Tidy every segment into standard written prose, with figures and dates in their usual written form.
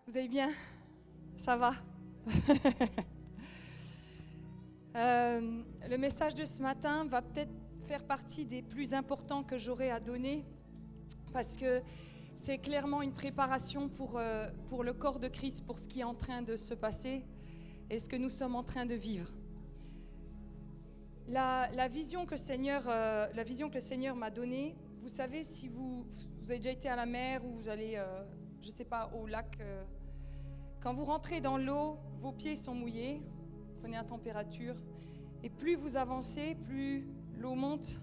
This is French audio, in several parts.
Vous allez bien? Ça va? Le message de ce matin va peut-être faire partie des plus importants que j'aurai à donner parce que c'est clairement une préparation pour le corps de Christ, pour ce qui est en train de se passer et ce que nous sommes en train de vivre. La vision que le Seigneur m'a donnée, vous savez, si vous avez déjà été à la mer ou vous allez, je ne sais pas, au lac, quand vous rentrez dans l'eau, vos pieds sont mouillés, prenez la température, et plus vous avancez, plus l'eau monte.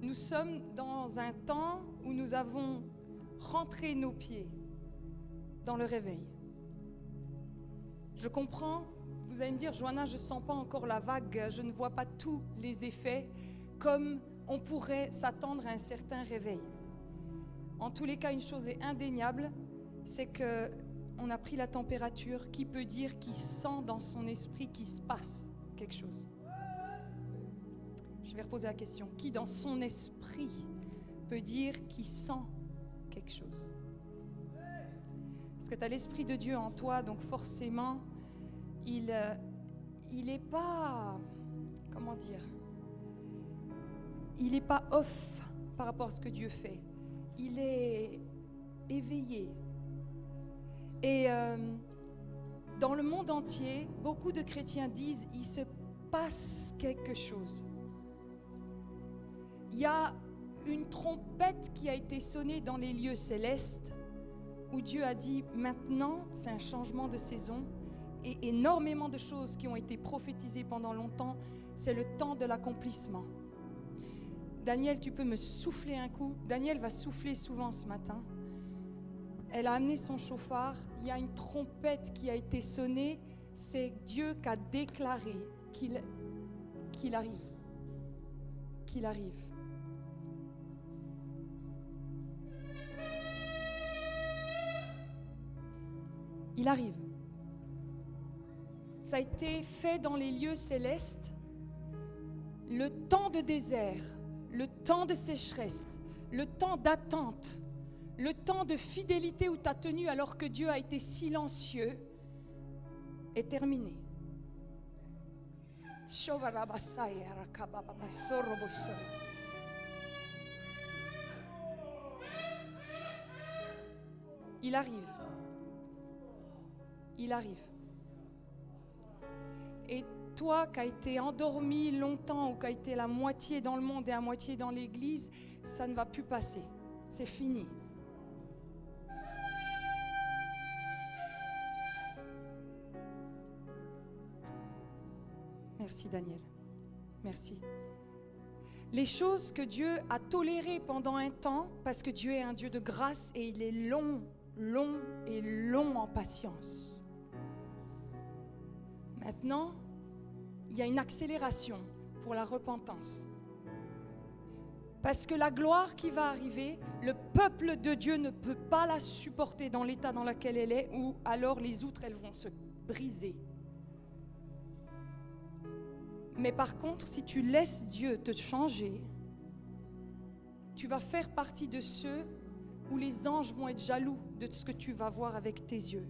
Nous sommes dans un temps où nous avons rentré nos pieds dans le réveil. Je comprends, vous allez me dire, Joanna, je ne sens pas encore la vague, je ne vois pas tous les effets comme on pourrait s'attendre à un certain réveil. En tous les cas, une chose est indéniable, c'est qu'on a pris la température. Qui peut dire qu'il sent dans son esprit qu'il se passe quelque chose? Je vais reposer la question. Qui dans son esprit peut dire qu'il sent quelque chose? Parce que tu as l'Esprit de Dieu en toi, donc forcément, il n'est pas, comment dire, il n'est pas off par rapport à ce que Dieu fait. Il est éveillé. Et dans le monde entier, beaucoup de chrétiens disent il se passe quelque chose. Il y a une trompette qui a été sonnée dans les lieux célestes où Dieu a dit maintenant c'est un changement de saison et énormément de choses qui ont été prophétisées pendant longtemps, c'est le temps de l'accomplissement. Daniel, tu peux me souffler un coup? Daniel va souffler souvent ce matin. Elle a amené son chauffard, il y a une trompette qui a été sonnée, c'est Dieu qui a déclaré qu'il arrive. Qu'il arrive. Il arrive. Ça a été fait dans les lieux célestes. Le temps de désert, le temps de sécheresse, le temps d'attente, le temps de fidélité où tu as tenu alors que Dieu a été silencieux est terminé. Il arrive. Il arrive. Et toi qui as été endormi longtemps ou qui as été la moitié dans le monde et à moitié dans l'église, ça ne va plus passer. C'est fini. Merci Daniel. Merci. Les choses que Dieu a tolérées pendant un temps, parce que Dieu est un Dieu de grâce et il est long en patience. Maintenant, il y a une accélération pour la repentance. Parce que la gloire qui va arriver, le peuple de Dieu ne peut pas la supporter dans l'état dans lequel elle est, ou alors les outres, elles vont se briser. Mais par contre, si tu laisses Dieu te changer, tu vas faire partie de ceux où les anges vont être jaloux de ce que tu vas voir avec tes yeux.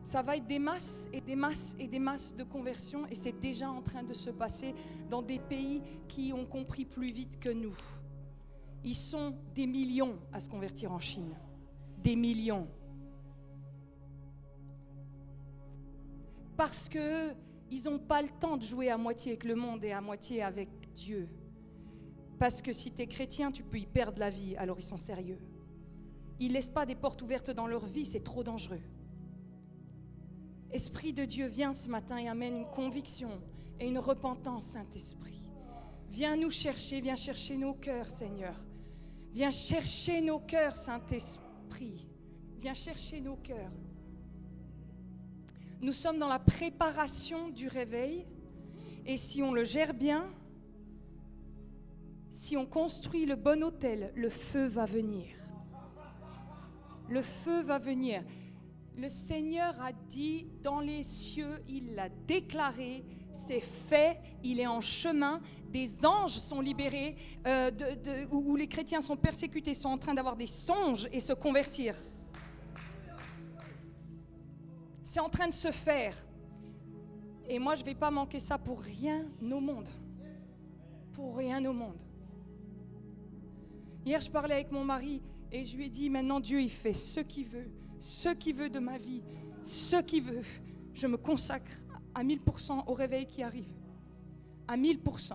Ça va être des masses et des masses et des masses de conversions et c'est déjà en train de se passer dans des pays qui ont compris plus vite que nous. Ils sont des millions à se convertir en Chine. Des millions. Parce qu'ils n'ont pas le temps de jouer à moitié avec le monde et à moitié avec Dieu. Parce que si tu es chrétien, tu peux y perdre la vie, alors ils sont sérieux. Ils ne laissent pas des portes ouvertes dans leur vie, c'est trop dangereux. Esprit de Dieu, viens ce matin et amène une conviction et une repentance, Saint-Esprit. Viens nous chercher, viens chercher nos cœurs, Seigneur. Viens chercher nos cœurs, Saint-Esprit. Viens chercher nos cœurs. Nous sommes dans la préparation du réveil et si on le gère bien, si on construit le bon autel, le feu va venir. Le feu va venir. Le Seigneur a dit dans les cieux, il l'a déclaré, c'est fait, il est en chemin. Des anges sont libérés, où les chrétiens sont persécutés, sont en train d'avoir des songes et se convertir. C'est en train de se faire. Et moi, je ne vais pas manquer ça pour rien au monde. Pour rien au monde. Hier, je parlais avec mon mari et je lui ai dit, maintenant Dieu, il fait ce qu'il veut de ma vie, ce qu'il veut. Je me consacre à 1000% au réveil qui arrive. À 1000%.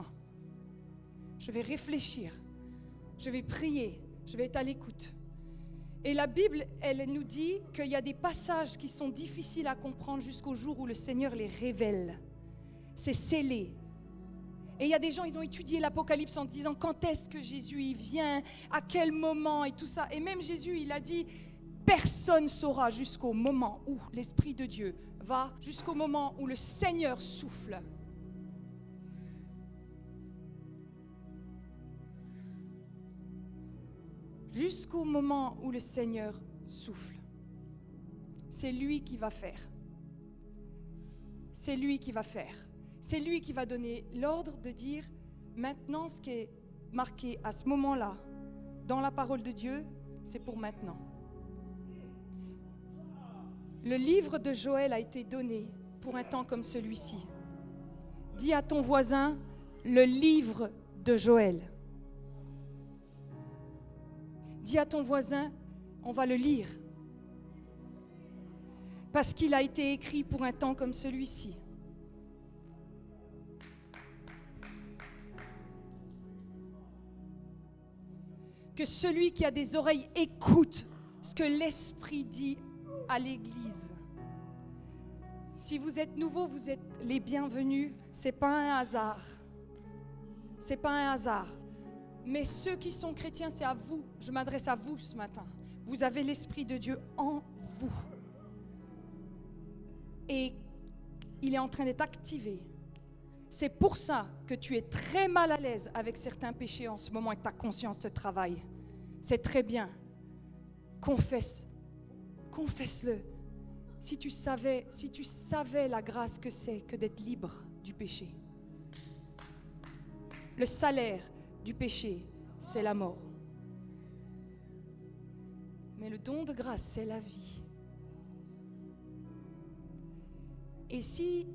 Je vais réfléchir, je vais prier, je vais être à l'écoute. Et la Bible, elle nous dit qu'il y a des passages qui sont difficiles à comprendre jusqu'au jour où le Seigneur les révèle. C'est scellé. Et il y a des gens, ils ont étudié l'Apocalypse en disant quand est-ce que Jésus il vient, à quel moment et tout ça. Et même Jésus, il a dit, personne ne saura jusqu'au moment où l'Esprit de Dieu va, jusqu'au moment où le Seigneur souffle. Jusqu'au moment où le Seigneur souffle. C'est lui qui va faire. C'est lui qui va faire. C'est lui qui va donner l'ordre de dire maintenant ce qui est marqué à ce moment-là dans la parole de Dieu, c'est pour maintenant. Le livre de Joël a été donné pour un temps comme celui-ci. Dis à ton voisin, le livre de Joël. Dis à ton voisin, on va le lire. Parce qu'il a été écrit pour un temps comme celui-ci. Que celui qui a des oreilles écoute ce que l'Esprit dit à l'Église. Si vous êtes nouveaux, vous êtes les bienvenus. Ce n'est pas un hasard. Ce n'est pas un hasard. Mais ceux qui sont chrétiens, c'est à vous. Je m'adresse à vous ce matin. Vous avez l'Esprit de Dieu en vous. Et il est en train d'être activé. C'est pour ça que tu es très mal à l'aise avec certains péchés en ce moment et que ta conscience te travaille. C'est très bien. Confesse. Confesse-le. Si tu savais la grâce que c'est que d'être libre du péché. Le salaire du péché, c'est la mort. Mais le don de grâce, c'est la vie. Et si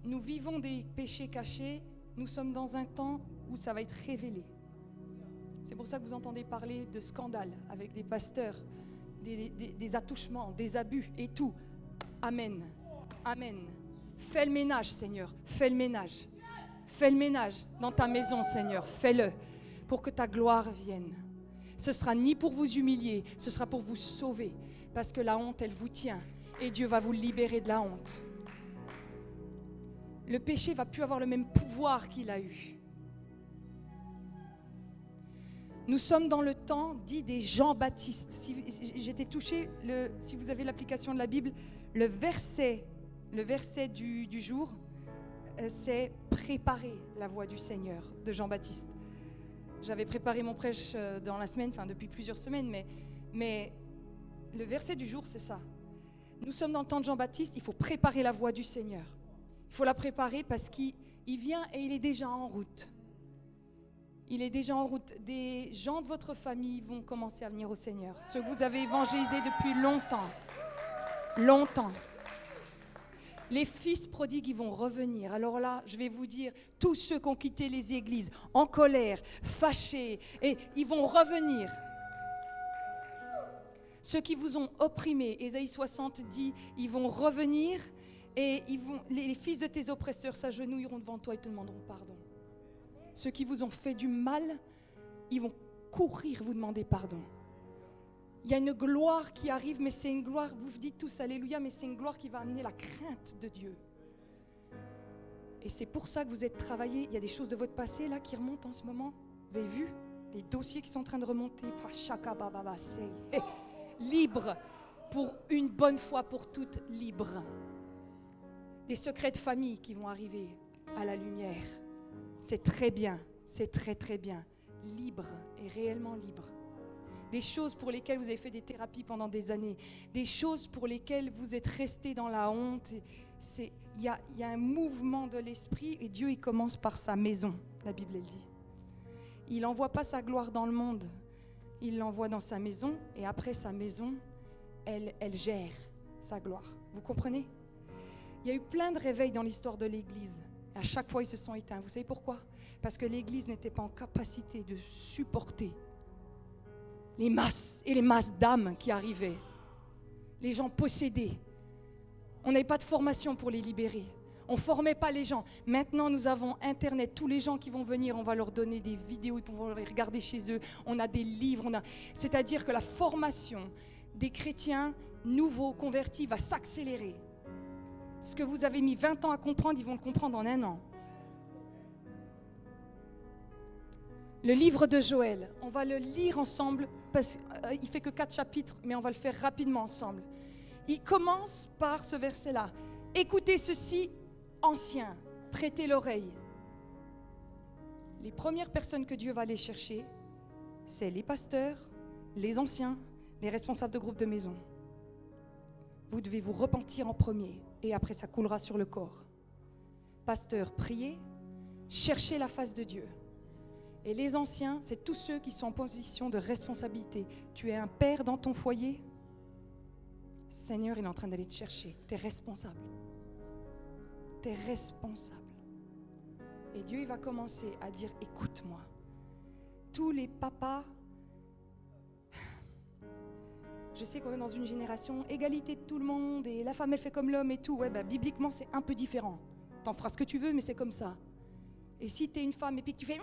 nous vivons des péchés cachés, nous sommes dans un temps où ça va être révélé. C'est pour ça que vous entendez parler de scandales avec des pasteurs, des attouchements, des abus et tout. Amen. Amen. Fais le ménage, Seigneur. Fais le ménage. Fais le ménage dans ta maison, Seigneur. Fais-le pour que ta gloire vienne. Ce sera ni pour vous humilier, ce sera pour vous sauver. Parce que la honte, elle vous tient. Et Dieu va vous libérer de la honte. Le péché ne va plus avoir le même pouvoir qu'il a eu. Nous sommes dans le temps dit des Jean-Baptiste. Si j'étais touchée, si vous avez l'application de la Bible, le verset du jour, c'est préparer la voie du Seigneur de Jean-Baptiste. J'avais préparé mon prêche dans la semaine, depuis plusieurs semaines, mais le verset du jour, c'est ça. Nous sommes dans le temps de Jean-Baptiste, il faut préparer la voie du Seigneur. Il faut la préparer parce qu'il vient et il est déjà en route. Il est déjà en route. Des gens de votre famille vont commencer à venir au Seigneur. Ceux que vous avez évangélisés depuis longtemps. Longtemps. Les fils prodigues, ils vont revenir. Alors là, je vais vous dire, tous ceux qui ont quitté les églises, en colère, fâchés, et ils vont revenir. Ceux qui vous ont opprimés, Ésaïe 60 dit, ils vont revenir et les fils de tes oppresseurs s'agenouilleront devant toi et te demanderont pardon. Ceux qui vous ont fait du mal, ils vont courir vous demander pardon. Il y a une gloire qui arrive, mais c'est une gloire, vous vous dites tous alléluia, mais c'est une gloire qui va amener la crainte de Dieu. Et c'est pour ça que vous êtes travaillés. Il y a des choses de votre passé là qui remontent en ce moment. Vous avez vu les dossiers qui sont en train de remonter. Libre, pour une bonne fois pour toutes, libre. Des secrets de famille qui vont arriver à la lumière. C'est très bien, c'est très très bien. Libre et réellement libre. des choses pour lesquelles vous avez fait des thérapies pendant des années, des choses pour lesquelles vous êtes resté dans la honte. Il y a un mouvement de l'esprit et Dieu, il commence par sa maison, la Bible, elle dit. Il n'envoie pas sa gloire dans le monde, il l'envoie dans sa maison et après sa maison, elle gère sa gloire. Vous comprenez? Il y a eu plein de réveils dans l'histoire de l'Église. À chaque fois, ils se sont éteints. Vous savez pourquoi? Parce que l'Église n'était pas en capacité de supporter les masses et les masses d'âmes qui arrivaient. Les gens possédés. On n'avait pas de formation pour les libérer. On ne formait pas les gens. Maintenant, nous avons Internet. Tous les gens qui vont venir, on va leur donner des vidéos, ils pourront les regarder chez eux. On a des livres. C'est-à-dire que la formation des chrétiens nouveaux, convertis, va s'accélérer. Ce que vous avez mis 20 ans à comprendre, ils vont le comprendre en 1 an. Le livre de Joël, on va le lire ensemble, parce qu'il ne fait que 4 chapitres, mais on va le faire rapidement ensemble. Il commence par ce verset-là. Écoutez ceci, anciens, prêtez l'oreille. Les premières personnes que Dieu va aller chercher, c'est les pasteurs, les anciens, les responsables de groupes de maison. Vous devez vous repentir en premier, et après ça coulera sur le corps. Pasteurs, priez, cherchez la face de Dieu. Et les anciens, c'est tous ceux qui sont en position de responsabilité. Tu es un père dans ton foyer, Seigneur, il est en train d'aller te chercher. Tu es responsable. Tu es responsable. Et Dieu, il va commencer à dire, écoute-moi. Tous les papas, je sais qu'on est dans une génération, égalité de tout le monde, et la femme, elle fait comme l'homme et tout. Ouais, bibliquement, c'est un peu différent. T'en feras ce que tu veux, mais c'est comme ça. Et si tu es une femme et puis que tu fais,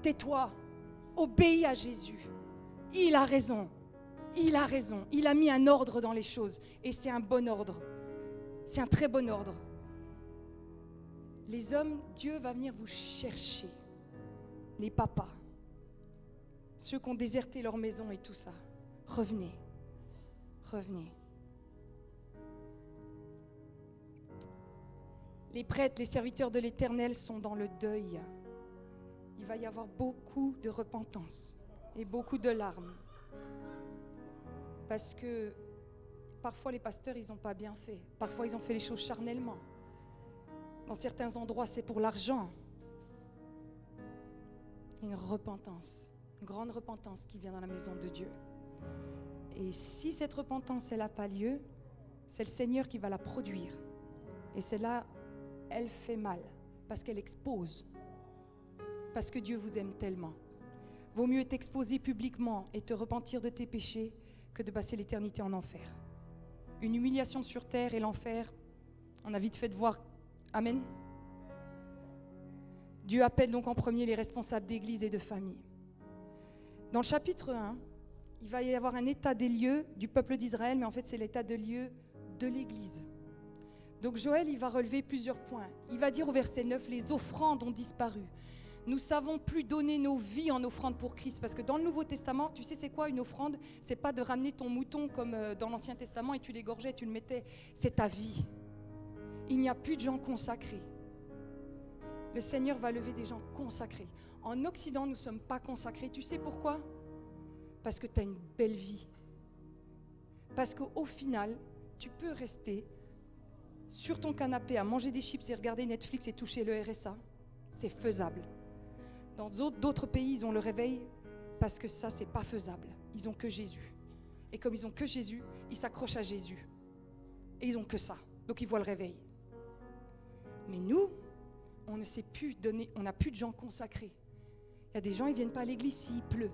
tais-toi, obéis à Jésus. Il a raison. Il a raison. Il a mis un ordre dans les choses. Et c'est un bon ordre. C'est un très bon ordre. Les hommes, Dieu va venir vous chercher. Les papas. Ceux qui ont déserté leur maison et tout ça. Revenez. Revenez. Les prêtres, les serviteurs de l'Éternel sont dans le deuil. Il va y avoir beaucoup de repentance et beaucoup de larmes. Parce que parfois les pasteurs, ils n'ont pas bien fait. Parfois, ils ont fait les choses charnellement. Dans certains endroits, c'est pour l'argent. Il y a une repentance, une grande repentance qui vient dans la maison de Dieu. Et si cette repentance, elle n'a pas lieu, c'est le Seigneur qui va la produire. Et c'est là, elle fait mal, parce qu'elle expose. Parce que Dieu vous aime tellement. Vaut mieux t'exposer publiquement et te repentir de tes péchés que de passer l'éternité en enfer. Une humiliation sur terre et l'enfer, on a vite fait de voir. Amen. Dieu appelle donc en premier les responsables d'église et de famille. Dans le chapitre 1, il va y avoir un état des lieux du peuple d'Israël, mais en fait c'est l'état des lieux de l'église. Donc Joël, il va relever plusieurs points. Il va dire au verset 9, les offrandes ont disparu. Nous savons plus donner nos vies en offrande pour Christ. Parce que dans le Nouveau Testament, tu sais c'est quoi une offrande? C'est pas de ramener ton mouton comme dans l'Ancien Testament et tu l'égorgeais, tu le mettais. C'est ta vie. Il n'y a plus de gens consacrés. Le Seigneur va lever des gens consacrés. En Occident, nous ne sommes pas consacrés. Tu sais pourquoi? Parce que tu as une belle vie. Parce qu'au final, tu peux rester sur ton canapé à manger des chips et regarder Netflix et toucher le RSA. C'est faisable. Dans d'autres pays, ils ont le réveil parce que ça, c'est pas faisable. Ils n'ont que Jésus. Et comme ils n'ont que Jésus, ils s'accrochent à Jésus. Et ils n'ont que ça. Donc ils voient le réveil. Mais nous, on ne sait plus donner, on n'a plus de gens consacrés. Il y a des gens, ils ne viennent pas à l'église s'il pleut.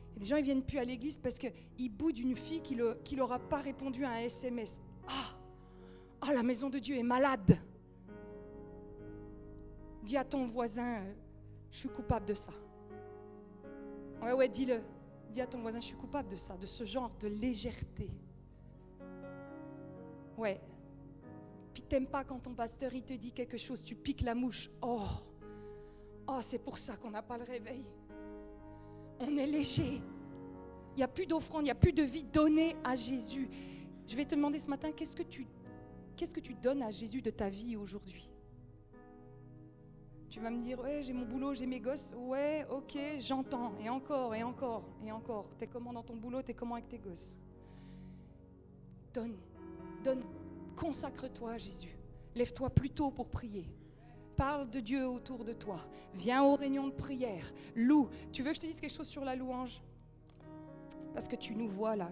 Il y a des gens, ils ne viennent plus à l'église parce qu'ils boudent une fille qui leur a pas répondu à un SMS. Ah, la maison de Dieu est malade. Dis à ton voisin, je suis coupable de ça. Ouais, dis-le. Dis à ton voisin, je suis coupable de ça, de ce genre de légèreté. Ouais. Puis t'aimes pas quand ton pasteur, il te dit quelque chose, tu piques la mouche. Oh, c'est pour ça qu'on n'a pas le réveil. On est léger. Il n'y a plus d'offrande, il n'y a plus de vie donnée à Jésus. Je vais te demander ce matin, qu'est-ce que tu donnes à Jésus de ta vie aujourd'hui? Tu vas me dire, ouais, j'ai mon boulot, j'ai mes gosses. Ouais, ok, j'entends. Et encore, et encore, et encore. T'es comment dans ton boulot, t'es comment avec tes gosses? Donne, consacre-toi à Jésus. Lève-toi plus tôt pour prier. Parle de Dieu autour de toi. Viens aux réunions de prière. Loue. Tu veux que je te dise quelque chose sur la louange? Parce que tu nous vois là.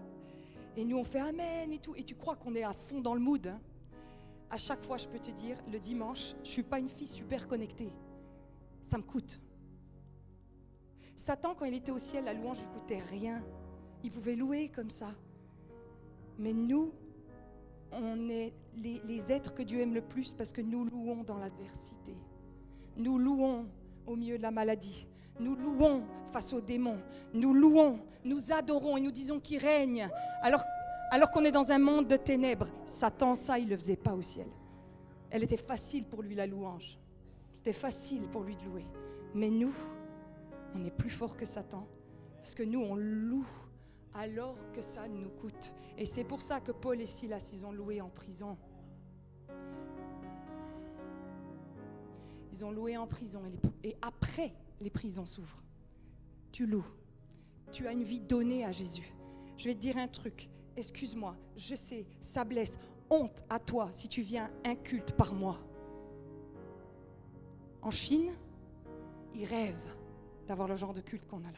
Et nous, on fait Amen et tout. Et tu crois qu'on est à fond dans le mood. Hein? À chaque fois, je peux te dire, le dimanche, je ne suis pas une fille super connectée. Ça me coûte. Satan, quand il était au ciel, la louange ne lui coûtait rien. Il pouvait louer comme ça. Mais nous, on est les êtres que Dieu aime le plus parce que nous louons dans l'adversité. Nous louons au milieu de la maladie. Nous louons face aux démons. Nous louons, nous adorons et nous disons qu'il règne. Alors qu'on est dans un monde de ténèbres. Satan, ça, il ne le faisait pas au ciel. Elle était facile pour lui, la louange. C'était facile pour lui de louer. Mais nous, on est plus fort que Satan. Parce que nous, on loue alors que ça nous coûte. Et c'est pour ça que Paul et Silas, ils ont loué en prison. Ils ont loué en prison. Et après, les prisons s'ouvrent. Tu loues. Tu as une vie donnée à Jésus. Je vais te dire un truc. Excuse-moi, je sais, ça blesse. Honte à toi si tu viens un culte par mois. En Chine, ils rêvent d'avoir le genre de culte qu'on a là.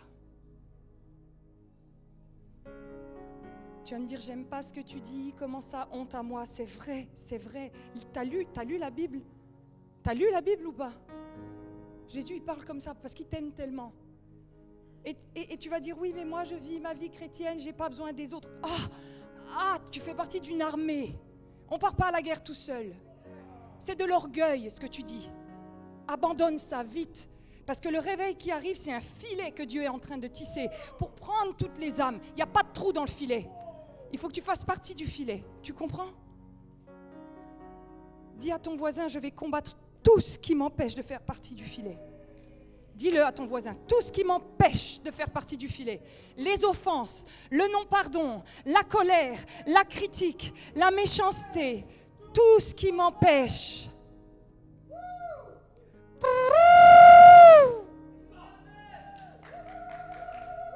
Tu vas me dire, j'aime pas ce que tu dis, comment ça, honte à moi? C'est vrai, c'est vrai. T'as lu la Bible? T'as lu la Bible ou pas? Jésus, il parle comme ça parce qu'il t'aime tellement. Et tu vas dire, oui, mais moi, je vis ma vie chrétienne, j'ai pas besoin des autres. Tu fais partie d'une armée. On part pas à la guerre tout seul. C'est de l'orgueil, ce que tu dis. Abandonne ça, vite. Parce que le réveil qui arrive, c'est un filet que Dieu est en train de tisser pour prendre toutes les âmes. Il n'y a pas de trou dans le filet. Il faut que tu fasses partie du filet. Tu comprends? Dis à ton voisin, je vais combattre tout ce qui m'empêche de faire partie du filet. Dis-le à ton voisin, tout ce qui m'empêche de faire partie du filet. Les offenses, le non-pardon, la colère, la critique, la méchanceté, tout ce qui m'empêche.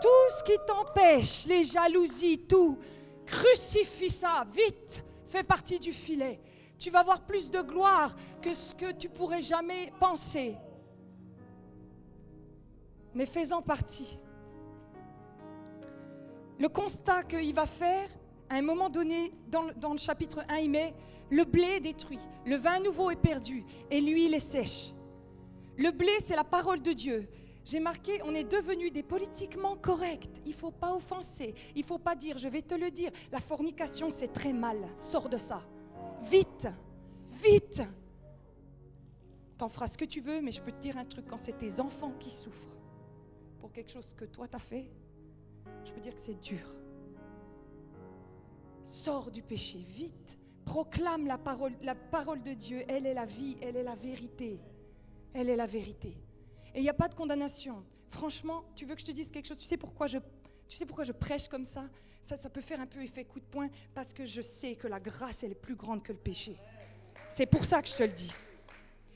Tout ce qui t'empêche, les jalousies, tout, crucifie ça, vite, fais partie du filet. Tu vas avoir plus de gloire que ce que tu pourrais jamais penser. Mais fais-en partie. Le constat qu'il va faire, à un moment donné, dans le chapitre 1, il met « Le blé est détruit, le vin nouveau est perdu, et l'huile est sèche. » Le blé, c'est la parole de Dieu. J'ai marqué, on est devenus des politiquement corrects. Il ne faut pas offenser. Il ne faut pas dire, je vais te le dire. La fornication, c'est très mal. Sors de ça. Vite, vite. T'en feras ce que tu veux, mais je peux te dire un truc. Quand c'est tes enfants qui souffrent pour quelque chose que toi t'as fait, je peux dire que c'est dur. Sors du péché, vite. Proclame la parole de Dieu. Elle est la vie, elle est la vérité. Elle est la vérité. Et il n'y a pas de condamnation. Franchement, tu veux que je te dise quelque chose? Tu sais pourquoi je prêche comme ça? Ça peut faire un peu effet coup de poing, parce que je sais que la grâce, elle est plus grande que le péché. C'est pour ça que je te le dis.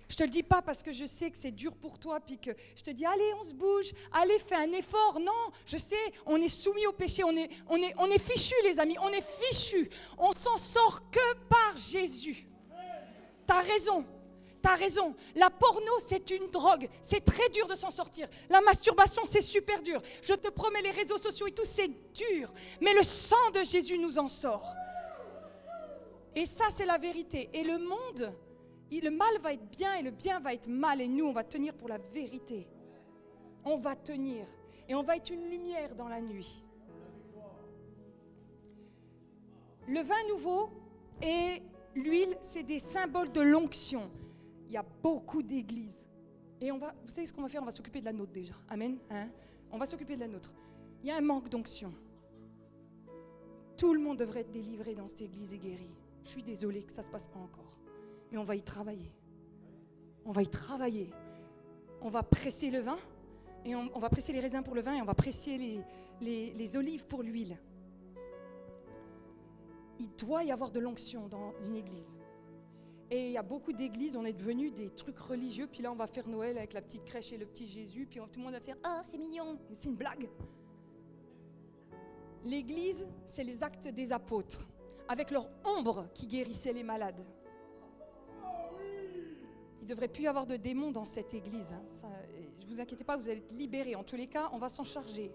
Je te le dis pas parce que je sais que c'est dur pour toi, puis que je te dis, allez, on se bouge, allez, fais un effort. Non, je sais, on est soumis au péché, on est fichus, les amis, on est fichus. On s'en sort que par Jésus. T'as raison. T'as raison, la porno c'est une drogue, c'est très dur de s'en sortir. La masturbation c'est super dur. Je te promets, les réseaux sociaux et tout c'est dur. Mais le sang de Jésus nous en sort. Et ça c'est la vérité. Et le monde, le mal va être bien et le bien va être mal. Et nous on va tenir pour la vérité. On va tenir. Et on va être une lumière dans la nuit. Le vin nouveau et l'huile c'est des symboles de l'onction. Il y a beaucoup d'églises. Et vous savez ce qu'on va faire? On va s'occuper de la nôtre déjà. Amen. On va s'occuper de la nôtre. Il y a un manque d'onction. Tout le monde devrait être délivré dans cette église et guéri. Je suis désolée que ça ne se passe pas encore. Mais on va y travailler. On va y travailler. On va presser le vin. Et on va presser les raisins pour le vin. Et on va presser les olives pour l'huile. Il doit y avoir de l'onction dans une église. Et il y a beaucoup d'églises, on est devenus des trucs religieux, puis là on va faire Noël avec la petite crèche et le petit Jésus, puis tout le monde va faire « Ah, c'est mignon !» Mais c'est une blague. L'église, c'est les actes des apôtres, avec leur ombre qui guérissait les malades. Il ne devrait plus y avoir de démons dans cette église. Ne vous inquiétez pas, vous allez être libérés. En tous les cas, on va s'en charger.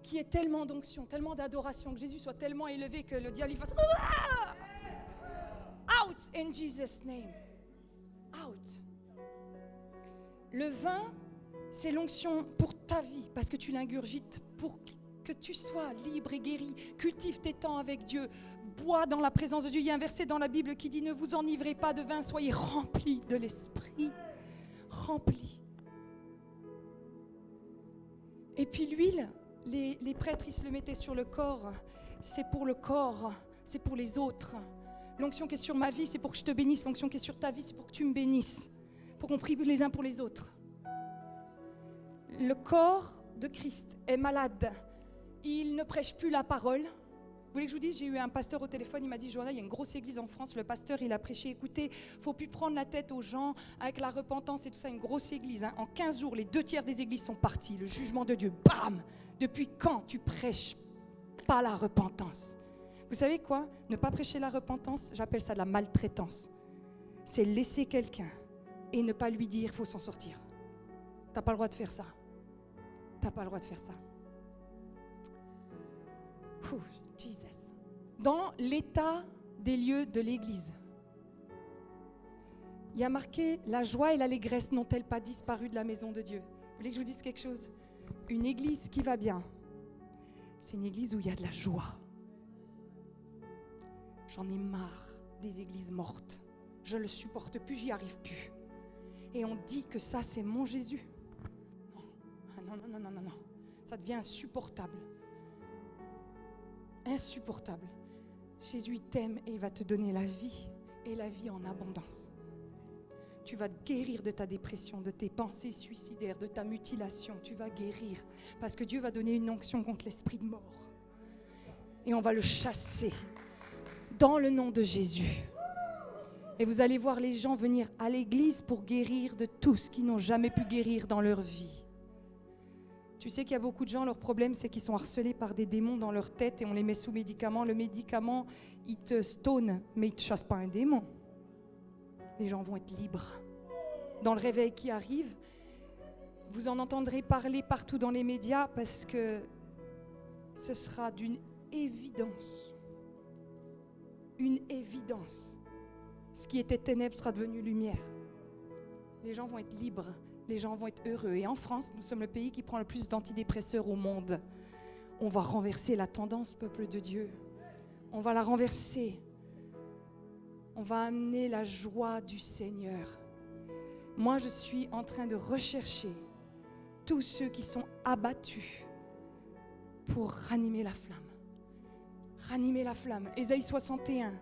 Qu'il y ait tellement d'onction, tellement d'adoration, que Jésus soit tellement élevé que le diable il fasse « Out in Jesus' name !» Out. Le vin, c'est l'onction pour ta vie, parce que tu l'ingurgites pour que tu sois libre et guéri. Cultive tes temps avec Dieu. Bois dans la présence de Dieu. Il y a un verset dans la Bible qui dit « Ne vous enivrez pas de vin, soyez remplis de l'Esprit. » Remplis. Et puis l'huile, les prêtres, ils se le mettaient sur le corps. C'est pour le corps, c'est pour les autres. L'onction qui est sur ma vie, c'est pour que je te bénisse. L'onction qui est sur ta vie, c'est pour que tu me bénisses. Pour qu'on prie les uns pour les autres. Le corps de Christ est malade. Il ne prêche plus la parole. Vous voulez que je vous dise, j'ai eu un pasteur au téléphone, il m'a dit « Johanna, il y a une grosse église en France, le pasteur, il a prêché, écoutez, il ne faut plus prendre la tête aux gens avec la repentance et tout ça, une grosse église. Hein. En 15 jours, les 2/3 des églises sont parties, le jugement de Dieu, bam ! Depuis quand tu prêches pas la repentance ?» Vous savez quoi ? Ne pas prêcher la repentance, j'appelle ça de la maltraitance. C'est laisser quelqu'un et ne pas lui dire « il faut s'en sortir ». Tu n'as pas le droit de faire ça. Tu n'as pas le droit de faire ça. Jesus. Dans l'état des lieux de l'église, il y a marqué « La joie et l'allégresse n'ont-elles pas disparu de la maison de Dieu ?» Vous voulez que je vous dise quelque chose ? Une église qui va bien, c'est une église où il y a de la joie. J'en ai marre des églises mortes. Je ne le supporte plus, j'y arrive plus. Et on dit que ça, c'est mon Jésus. Non. Ça devient insupportable. Insupportable. Jésus t'aime et il va te donner la vie et la vie en abondance. Tu vas te guérir de ta dépression, de tes pensées suicidaires, de ta mutilation. Tu vas guérir parce que Dieu va donner une onction contre l'esprit de mort. Et on va le chasser dans le nom de Jésus. Et vous allez voir les gens venir à l'église pour guérir de tout ce qu'ils n'ont jamais pu guérir dans leur vie. Tu sais qu'il y a beaucoup de gens, leur problème, c'est qu'ils sont harcelés par des démons dans leur tête et on les met sous médicaments. Le médicament, il te stone, mais il ne te chasse pas un démon. Les gens vont être libres. Dans le réveil qui arrive, vous en entendrez parler partout dans les médias parce que ce sera d'une évidence. Une évidence. Ce qui était ténèbres sera devenu lumière. Les gens vont être libres. Les gens vont être heureux. Et en France, nous sommes le pays qui prend le plus d'antidépresseurs au monde. On va renverser la tendance, peuple de Dieu. On va la renverser. On va amener la joie du Seigneur. Moi, je suis en train de rechercher tous ceux qui sont abattus pour ranimer la flamme. Ranimer la flamme. Ésaïe 61,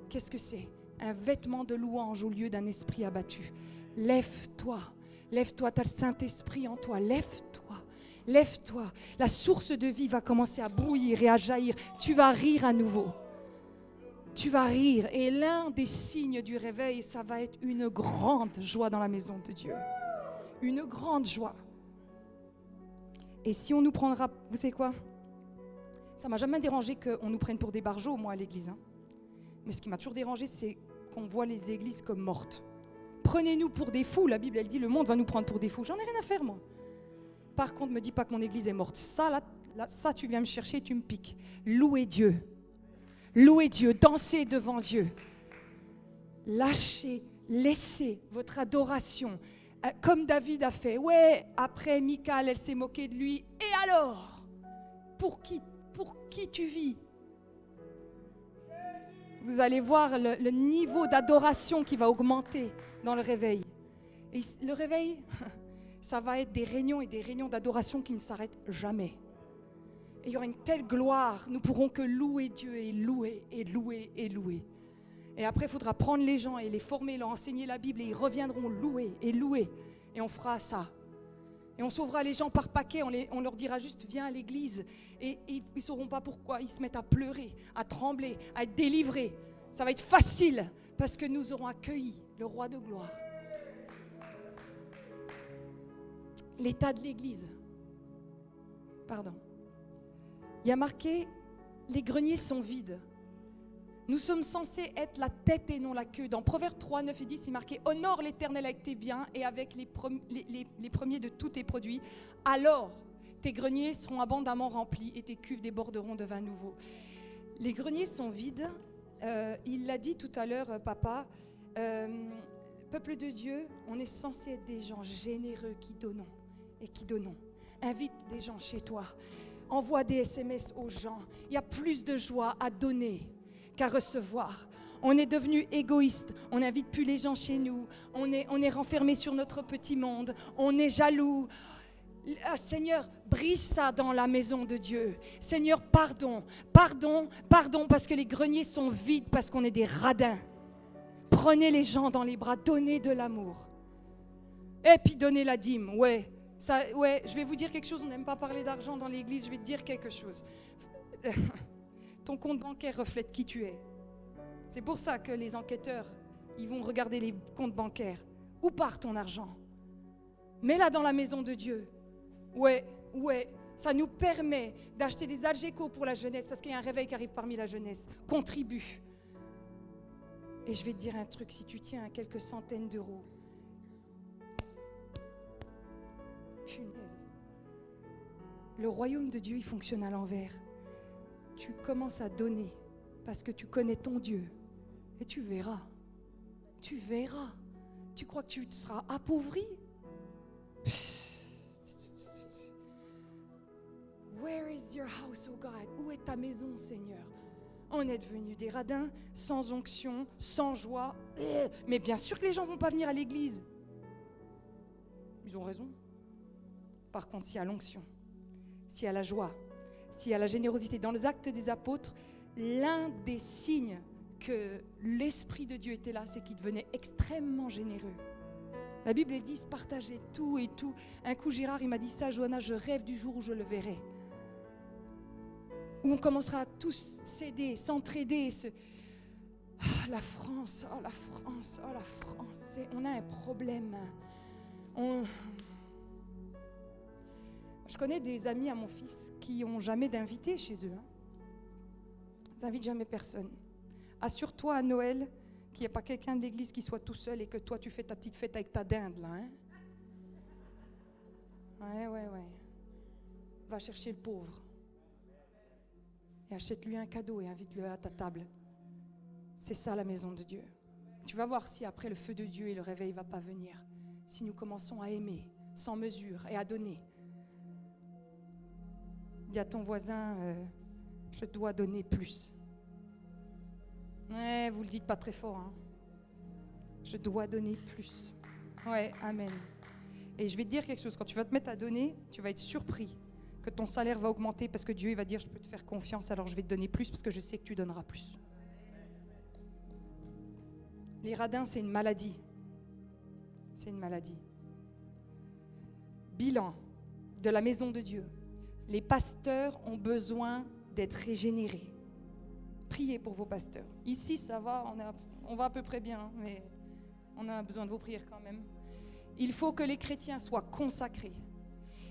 qu'est-ce que c'est ? Un vêtement de louange au lieu d'un esprit abattu. Lève-toi. Lève-toi, tu as le Saint-Esprit en toi, lève-toi, lève-toi. La source de vie va commencer à bouillir et à jaillir. Tu vas rire à nouveau. Tu vas rire. Et l'un des signes du réveil, ça va être une grande joie dans la maison de Dieu. Une grande joie. Et si on nous prendra, vous savez quoi ? Ça ne m'a jamais dérangé qu'on nous prenne pour des barjots, moi, à l'église. Hein. Mais ce qui m'a toujours dérangé, c'est qu'on voit les églises comme mortes. Prenez-nous pour des fous, la Bible elle dit le monde va nous prendre pour des fous. J'en ai rien à faire moi. Par contre, me dis pas que mon église est morte. Ça, ça tu viens me chercher, tu me piques. Louez Dieu, dansez devant Dieu. Lâchez, laissez votre adoration, comme David a fait. Ouais, après Michal, elle s'est moquée de lui. Et alors, pour qui tu vis ? Vous allez voir le niveau d'adoration qui va augmenter dans le réveil. Et le réveil, ça va être des réunions et des réunions d'adoration qui ne s'arrêtent jamais. Et il y aura une telle gloire, nous pourrons que louer Dieu et louer et louer et louer. Et après, il faudra prendre les gens et les former, leur enseigner la Bible et ils reviendront louer et louer. Et on fera ça. Et on sauvera les gens par paquet, on leur dira juste viens à l'église. Et ils ne sauront pas pourquoi, ils se mettent à pleurer, à trembler, à être délivrés. Ça va être facile parce que nous aurons accueilli le roi de gloire. L'état de l'Église. Pardon. Il y a marqué, les greniers sont vides. Nous sommes censés être la tête et non la queue. Dans Proverbes 3, 9 et 10, il est marqué « Honore l'Éternel avec tes biens et avec les premiers de tous tes produits. Alors, tes greniers seront abondamment remplis et tes cuves déborderont de vin nouveau. » Les greniers sont vides. Il l'a dit tout à l'heure, papa. Peuple de Dieu, on est censé être des gens généreux qui donnons et qui donnons. Invite des gens chez toi. Envoie des SMS aux gens. Il y a plus de joie à donner qu'à recevoir. On est devenu égoïste, on n'invite plus les gens chez nous, on est renfermé sur notre petit monde, on est jaloux. Ah, Seigneur, brise ça dans la maison de Dieu. Seigneur, pardon, parce que les greniers sont vides, parce qu'on est des radins. Prenez les gens dans les bras, donnez de l'amour. Et puis donnez la dîme, ouais, je vais vous dire quelque chose, on n'aime pas parler d'argent dans l'église, je vais te dire quelque chose. Ton compte bancaire reflète qui tu es. C'est pour ça que les enquêteurs, ils vont regarder les comptes bancaires. Où part ton argent? Mets-la dans la maison de Dieu. Ouais, ça nous permet d'acheter des Algeco pour la jeunesse, parce qu'il y a un réveil qui arrive parmi la jeunesse. Contribue. Et je vais te dire un truc, si tu tiens à quelques centaines d'euros, punaise, le royaume de Dieu, il fonctionne à l'envers. Tu commences à donner parce que tu connais ton Dieu et tu verras. Tu verras. Tu crois que tu seras appauvri? Where is your house, oh God? Où est ta maison, Seigneur? On est devenus des radins, sans onction, sans joie. Mais bien sûr que les gens ne vont pas venir à l'église. Ils ont raison. Par contre, s'il y a l'onction, s'il y a la joie, s'il y a la générosité, dans les actes des apôtres, l'un des signes que l'Esprit de Dieu était là, c'est qu'il devenait extrêmement généreux. La Bible elle dit, se partager tout et tout. Un coup, Gérard, il m'a dit ça, Johanna, je rêve du jour où je le verrai. Où on commencera à tous s'aider, s'entraider. La France, on a un problème. Je connais des amis à mon fils qui n'ont jamais d'invités chez eux. Ils n'invitent jamais personne. Assure-toi à Noël qu'il n'y a pas quelqu'un de l'église qui soit tout seul et que toi tu fais ta petite fête avec ta dinde là. Ouais. Va chercher le pauvre. Et achète-lui un cadeau et invite-le à ta table. C'est ça la maison de Dieu. Tu vas voir si après le feu de Dieu et le réveil ne va pas venir. Si nous commençons à aimer sans mesure et à donner. Dis à ton voisin, je dois donner plus. Ouais, vous le dites pas très fort. Hein. Je dois donner plus. Ouais, amen. Et je vais te dire quelque chose. Quand tu vas te mettre à donner, tu vas être surpris que ton salaire va augmenter parce que Dieu il va dire, je peux te faire confiance, alors je vais te donner plus parce que je sais que tu donneras plus. Les radins, c'est une maladie. C'est une maladie. Bilan de la maison de Dieu. Les pasteurs ont besoin d'être régénérés. Priez pour vos pasteurs. Ici, ça va, on va à peu près bien, mais on a besoin de vos prières quand même. Il faut que les chrétiens soient consacrés.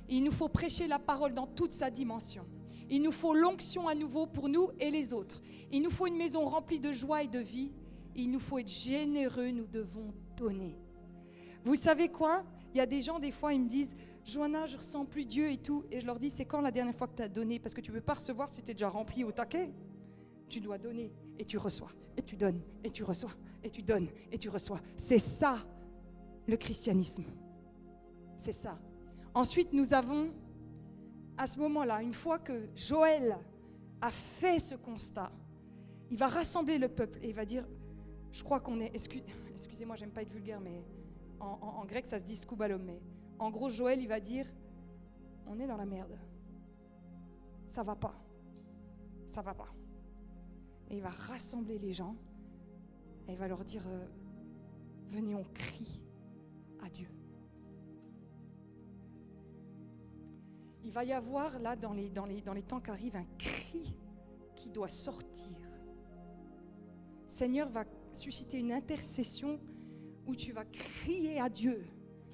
Il nous faut prêcher la parole dans toute sa dimension. Il nous faut l'onction à nouveau pour nous et les autres. Il nous faut une maison remplie de joie et de vie. Il nous faut être généreux, nous devons donner. Vous savez quoi? Il y a des gens, des fois, ils me disent « Johanna, je ne ressens plus Dieu et tout. » Et je leur dis « C'est quand la dernière fois que tu as donné? Parce que tu ne peux pas recevoir si tu es déjà rempli au taquet. Tu dois donner et tu reçois. Et tu donnes et tu reçois. Et tu donnes et tu reçois. » C'est ça, le christianisme. C'est ça. Ensuite, nous avons, à ce moment-là, une fois que Joël a fait ce constat, il va rassembler le peuple et il va dire, je crois qu'on est, excusez-moi, j'aime pas être vulgaire, mais en grec, ça se dit skoubalom, mais en gros, Joël, il va dire, on est dans la merde. Ça va pas. Ça va pas. Et il va rassembler les gens et il va leur dire, venez, on crie à Dieu. Il va y avoir là dans les temps qui arrivent un cri qui doit sortir. Seigneur va susciter une intercession où tu vas crier à Dieu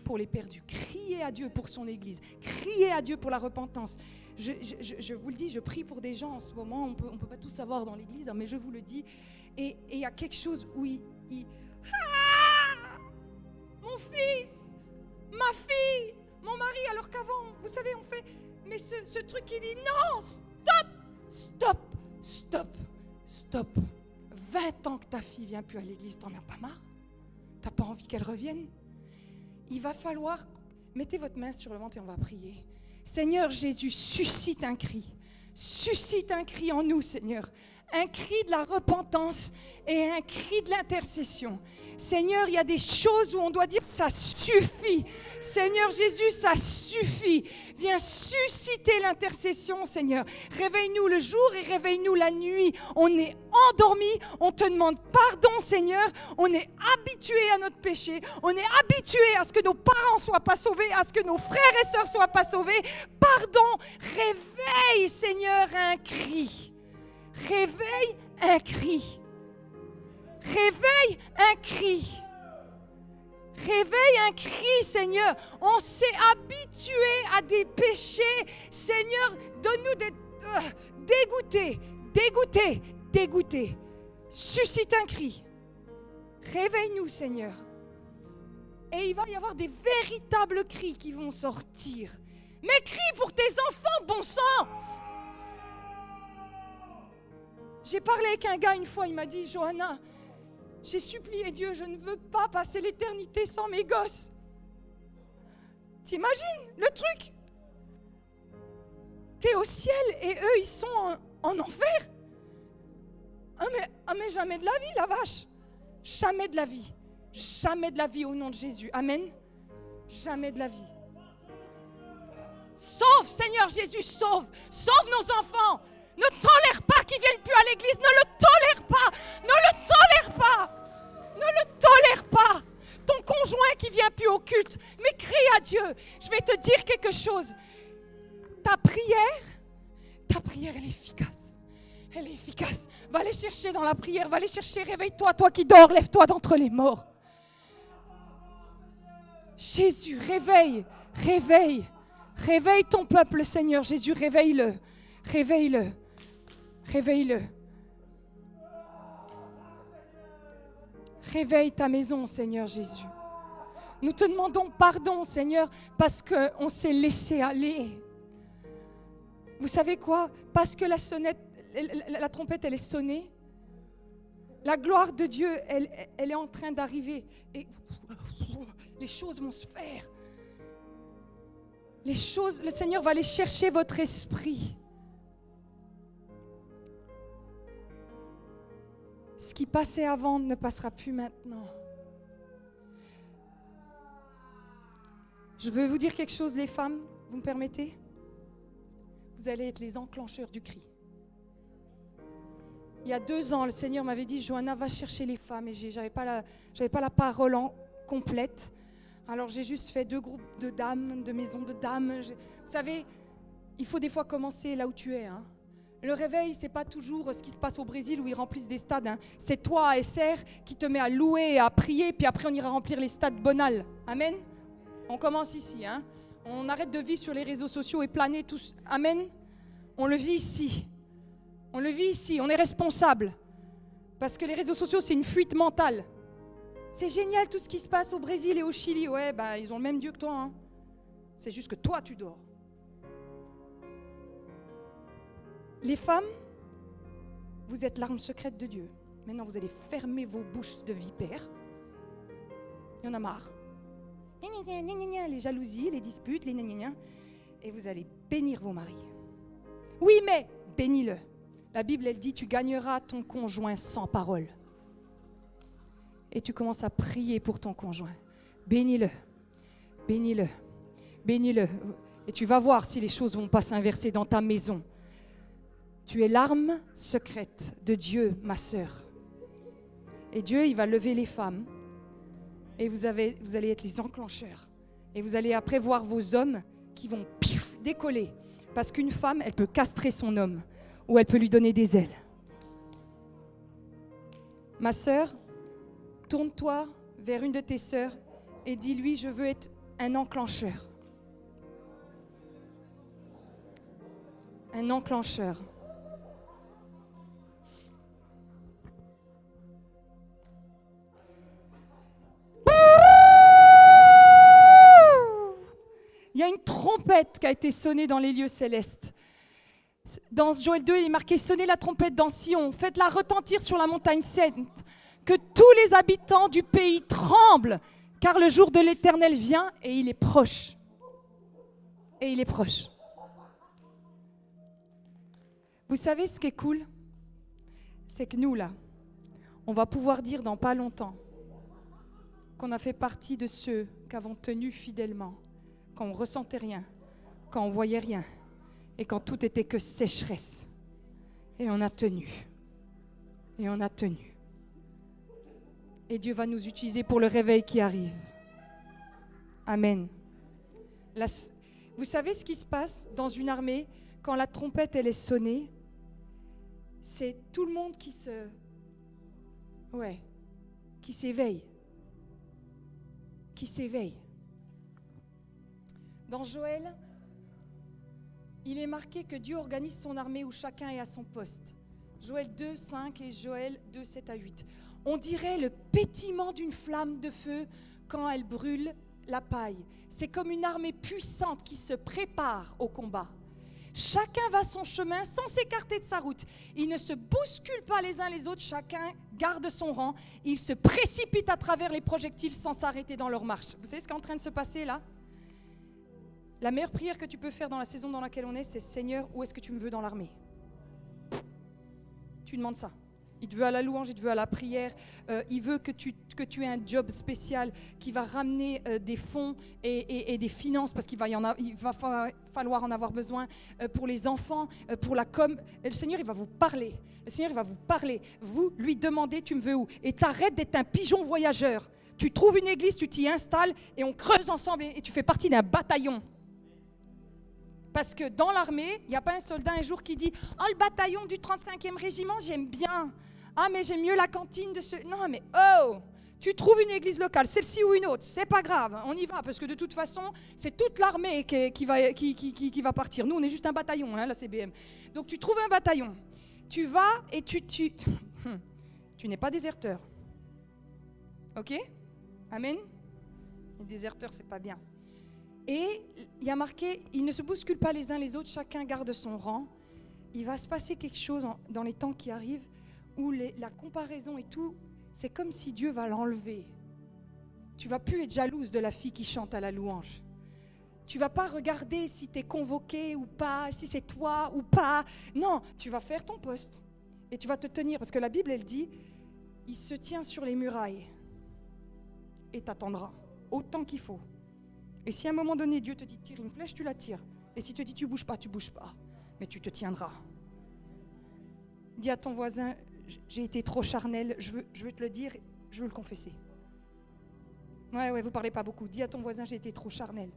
pour les perdus, crier à Dieu pour son Église, crier à Dieu pour la repentance. Je vous le dis, je prie pour des gens en ce moment, on peut pas tout savoir dans l'Église, mais je vous le dis, et il y a quelque chose où mon fils, ma fille, mon mari, alors qu'avant, vous savez, on fait, mais ce truc qui dit non, stop. 20 ans que ta fille vient plus à l'église, t'en as pas marre? T'as pas envie qu'elle revienne? Il va falloir, mettez votre main sur le ventre et on va prier. Seigneur Jésus, suscite un cri en nous, Seigneur. Un cri de la repentance et un cri de l'intercession. Seigneur, il y a des choses où on doit dire ça suffit. Seigneur Jésus, ça suffit. Viens susciter l'intercession, Seigneur. Réveille-nous le jour et réveille-nous la nuit. On est endormis, on te demande pardon, Seigneur. On est habitué à notre péché. On est habitué à ce que nos parents ne soient pas sauvés, à ce que nos frères et sœurs ne soient pas sauvés. Pardon, réveille, Seigneur, un cri. Réveille un cri. Réveille un cri. Réveille un cri, Seigneur. On s'est habitué à des péchés. Seigneur, donne-nous des dégoûtés. Suscite un cri. Réveille-nous, Seigneur. Et il va y avoir des véritables cris qui vont sortir. Mais crie pour tes enfants, bon sang! J'ai parlé avec un gars une fois, il m'a dit, Johanna, j'ai supplié Dieu, je ne veux pas passer l'éternité sans mes gosses. T'imagines le truc? T'es au ciel et eux, ils sont en enfer. Ah mais jamais de la vie, la vache. Jamais de la vie. Jamais de la vie au nom de Jésus. Amen. Jamais de la vie. Sauve, Seigneur Jésus, sauve. Sauve nos enfants. Ne tolère pas qu'ils ne viennent plus à l'église. Ne le tolère pas. Ne le tolère pas. Ne le tolère pas. Ton conjoint qui ne vient plus au culte. Mais crie à Dieu. Je vais te dire quelque chose. Ta prière, elle est efficace. Elle est efficace. Va aller chercher dans la prière. Va aller chercher. Réveille-toi, toi qui dors. Lève-toi d'entre les morts. Jésus, réveille. Réveille ton peuple, Seigneur. Jésus, réveille-le. Réveille ta maison, Seigneur Jésus. Nous te demandons pardon, Seigneur, parce qu'on s'est laissé aller. Vous savez quoi? Parce que la trompette, elle est sonnée. La gloire de Dieu, elle est en train d'arriver. Et les choses vont se faire. Le Seigneur va aller chercher votre esprit. Ce qui passait avant ne passera plus maintenant. Je veux vous dire quelque chose, les femmes, vous me permettez? Vous allez être les enclencheurs du cri. Il y a 2 ans, le Seigneur m'avait dit, Johanna, va chercher les femmes. Et j'avais pas la parole complète. Alors j'ai juste fait 2 groupes de dames, de maisons de dames. Vous savez, il faut des fois commencer là où tu es. Hein. Le réveil, c'est pas toujours ce qui se passe au Brésil où ils remplissent des stades. Hein. C'est toi, SR, qui te met à louer et à prier, puis après on ira remplir les stades Bonal. Amen. On commence ici. Hein. On arrête de vivre sur les réseaux sociaux et planer tous. Amen. On le vit ici. On est responsable. Parce que les réseaux sociaux, c'est une fuite mentale. C'est génial tout ce qui se passe au Brésil et au Chili. Ouais, ils ont le même Dieu que toi. Hein. C'est juste que toi, tu dors. Les femmes, vous êtes l'arme secrète de Dieu. Maintenant, vous allez fermer vos bouches de vipères. Il y en a marre. Les jalousies, les disputes, les gna. Et vous allez bénir vos maris. Oui, mais bénis-le. La Bible, elle dit, tu gagneras ton conjoint sans parole. Et tu commences à prier pour ton conjoint. Bénis-le. Et tu vas voir si les choses ne vont pas s'inverser dans ta maison. Tu es l'arme secrète de Dieu, ma sœur. Et Dieu, il va lever les femmes. Et vous allez être les enclencheurs. Et vous allez après voir vos hommes qui vont décoller. Parce qu'une femme, elle peut castrer son homme. Ou elle peut lui donner des ailes. Ma sœur, tourne-toi vers une de tes sœurs et dis-lui, je veux être un enclencheur. Un enclencheur. Il y a une trompette qui a été sonnée dans les lieux célestes. Dans Joël 2, il est marqué « Sonnez la trompette dans Sion, faites-la retentir sur la montagne sainte, que tous les habitants du pays tremblent, car le jour de l'Éternel vient et il est proche. » Et il est proche. Vous savez ce qui est cool? C'est que nous, là, on va pouvoir dire dans pas longtemps qu'on a fait partie de ceux qui avons tenu fidèlement, quand on ne ressentait rien, quand on ne voyait rien, et quand tout était que sécheresse. Et on a tenu. Et on a tenu. Et Dieu va nous utiliser pour le réveil qui arrive. Amen. Vous savez ce qui se passe dans une armée quand la trompette elle est sonnée? C'est tout le monde qui s'éveille. Qui s'éveille. Dans Joël, il est marqué que Dieu organise son armée où chacun est à son poste. Joël 2, 5 et Joël 2, 7 à 8. On dirait le pétillement d'une flamme de feu quand elle brûle la paille. C'est comme une armée puissante qui se prépare au combat. Chacun va son chemin sans s'écarter de sa route. Ils ne se bousculent pas les uns les autres, chacun garde son rang. Ils se précipitent à travers les projectiles sans s'arrêter dans leur marche. Vous savez ce qui est en train de se passer là? La meilleure prière que tu peux faire dans la saison dans laquelle on est, c'est « Seigneur, où est-ce que tu me veux dans l'armée ?» Tu demandes ça. Il te veut à la louange, il te veut à la prière. Il veut que tu aies un job spécial qui va ramener des fonds et des finances parce qu'il va falloir en avoir besoin pour les enfants, pour la com. Et le Seigneur, il va vous parler. Le Seigneur, il va vous parler. Vous lui demandez, tu me veux où? Et t'arrêtes d'être un pigeon voyageur. Tu trouves une église, tu t'y installes et on creuse ensemble et tu fais partie d'un bataillon. Parce que dans l'armée, il n'y a pas un soldat un jour qui dit « Oh, le bataillon du 35e régiment, j'aime bien. Ah, mais j'aime mieux la cantine de ce... » Non, mais oh, tu trouves une église locale, celle-ci ou une autre, c'est pas grave, on y va. Parce que de toute façon, c'est toute l'armée qui va partir. Nous, on est juste un bataillon, hein, la CBM. Donc, tu trouves un bataillon. Tu vas et tu n'es pas déserteur. OK? Amen? Les déserteurs, c'est pas bien. Et il y a marqué, ils ne se bousculent pas les uns les autres, chacun garde son rang. Il va se passer quelque chose dans les temps qui arrivent où la comparaison et tout, c'est comme si Dieu va l'enlever. Tu ne vas plus être jalouse de la fille qui chante à la louange. Tu ne vas pas regarder si tu es convoqué ou pas, si c'est toi ou pas. Non, tu vas faire ton poste et tu vas te tenir. Parce que la Bible, elle dit, il se tient sur les murailles et t'attendra autant qu'il faut. Et si à un moment donné, Dieu te dit tire une flèche, tu la tires. Et s'il te dit tu bouges pas, mais tu te tiendras. Dis à ton voisin, j'ai été trop charnel, je veux te le dire, je veux le confesser. Ouais, vous parlez pas beaucoup. Dis à ton voisin, j'ai été trop charnel.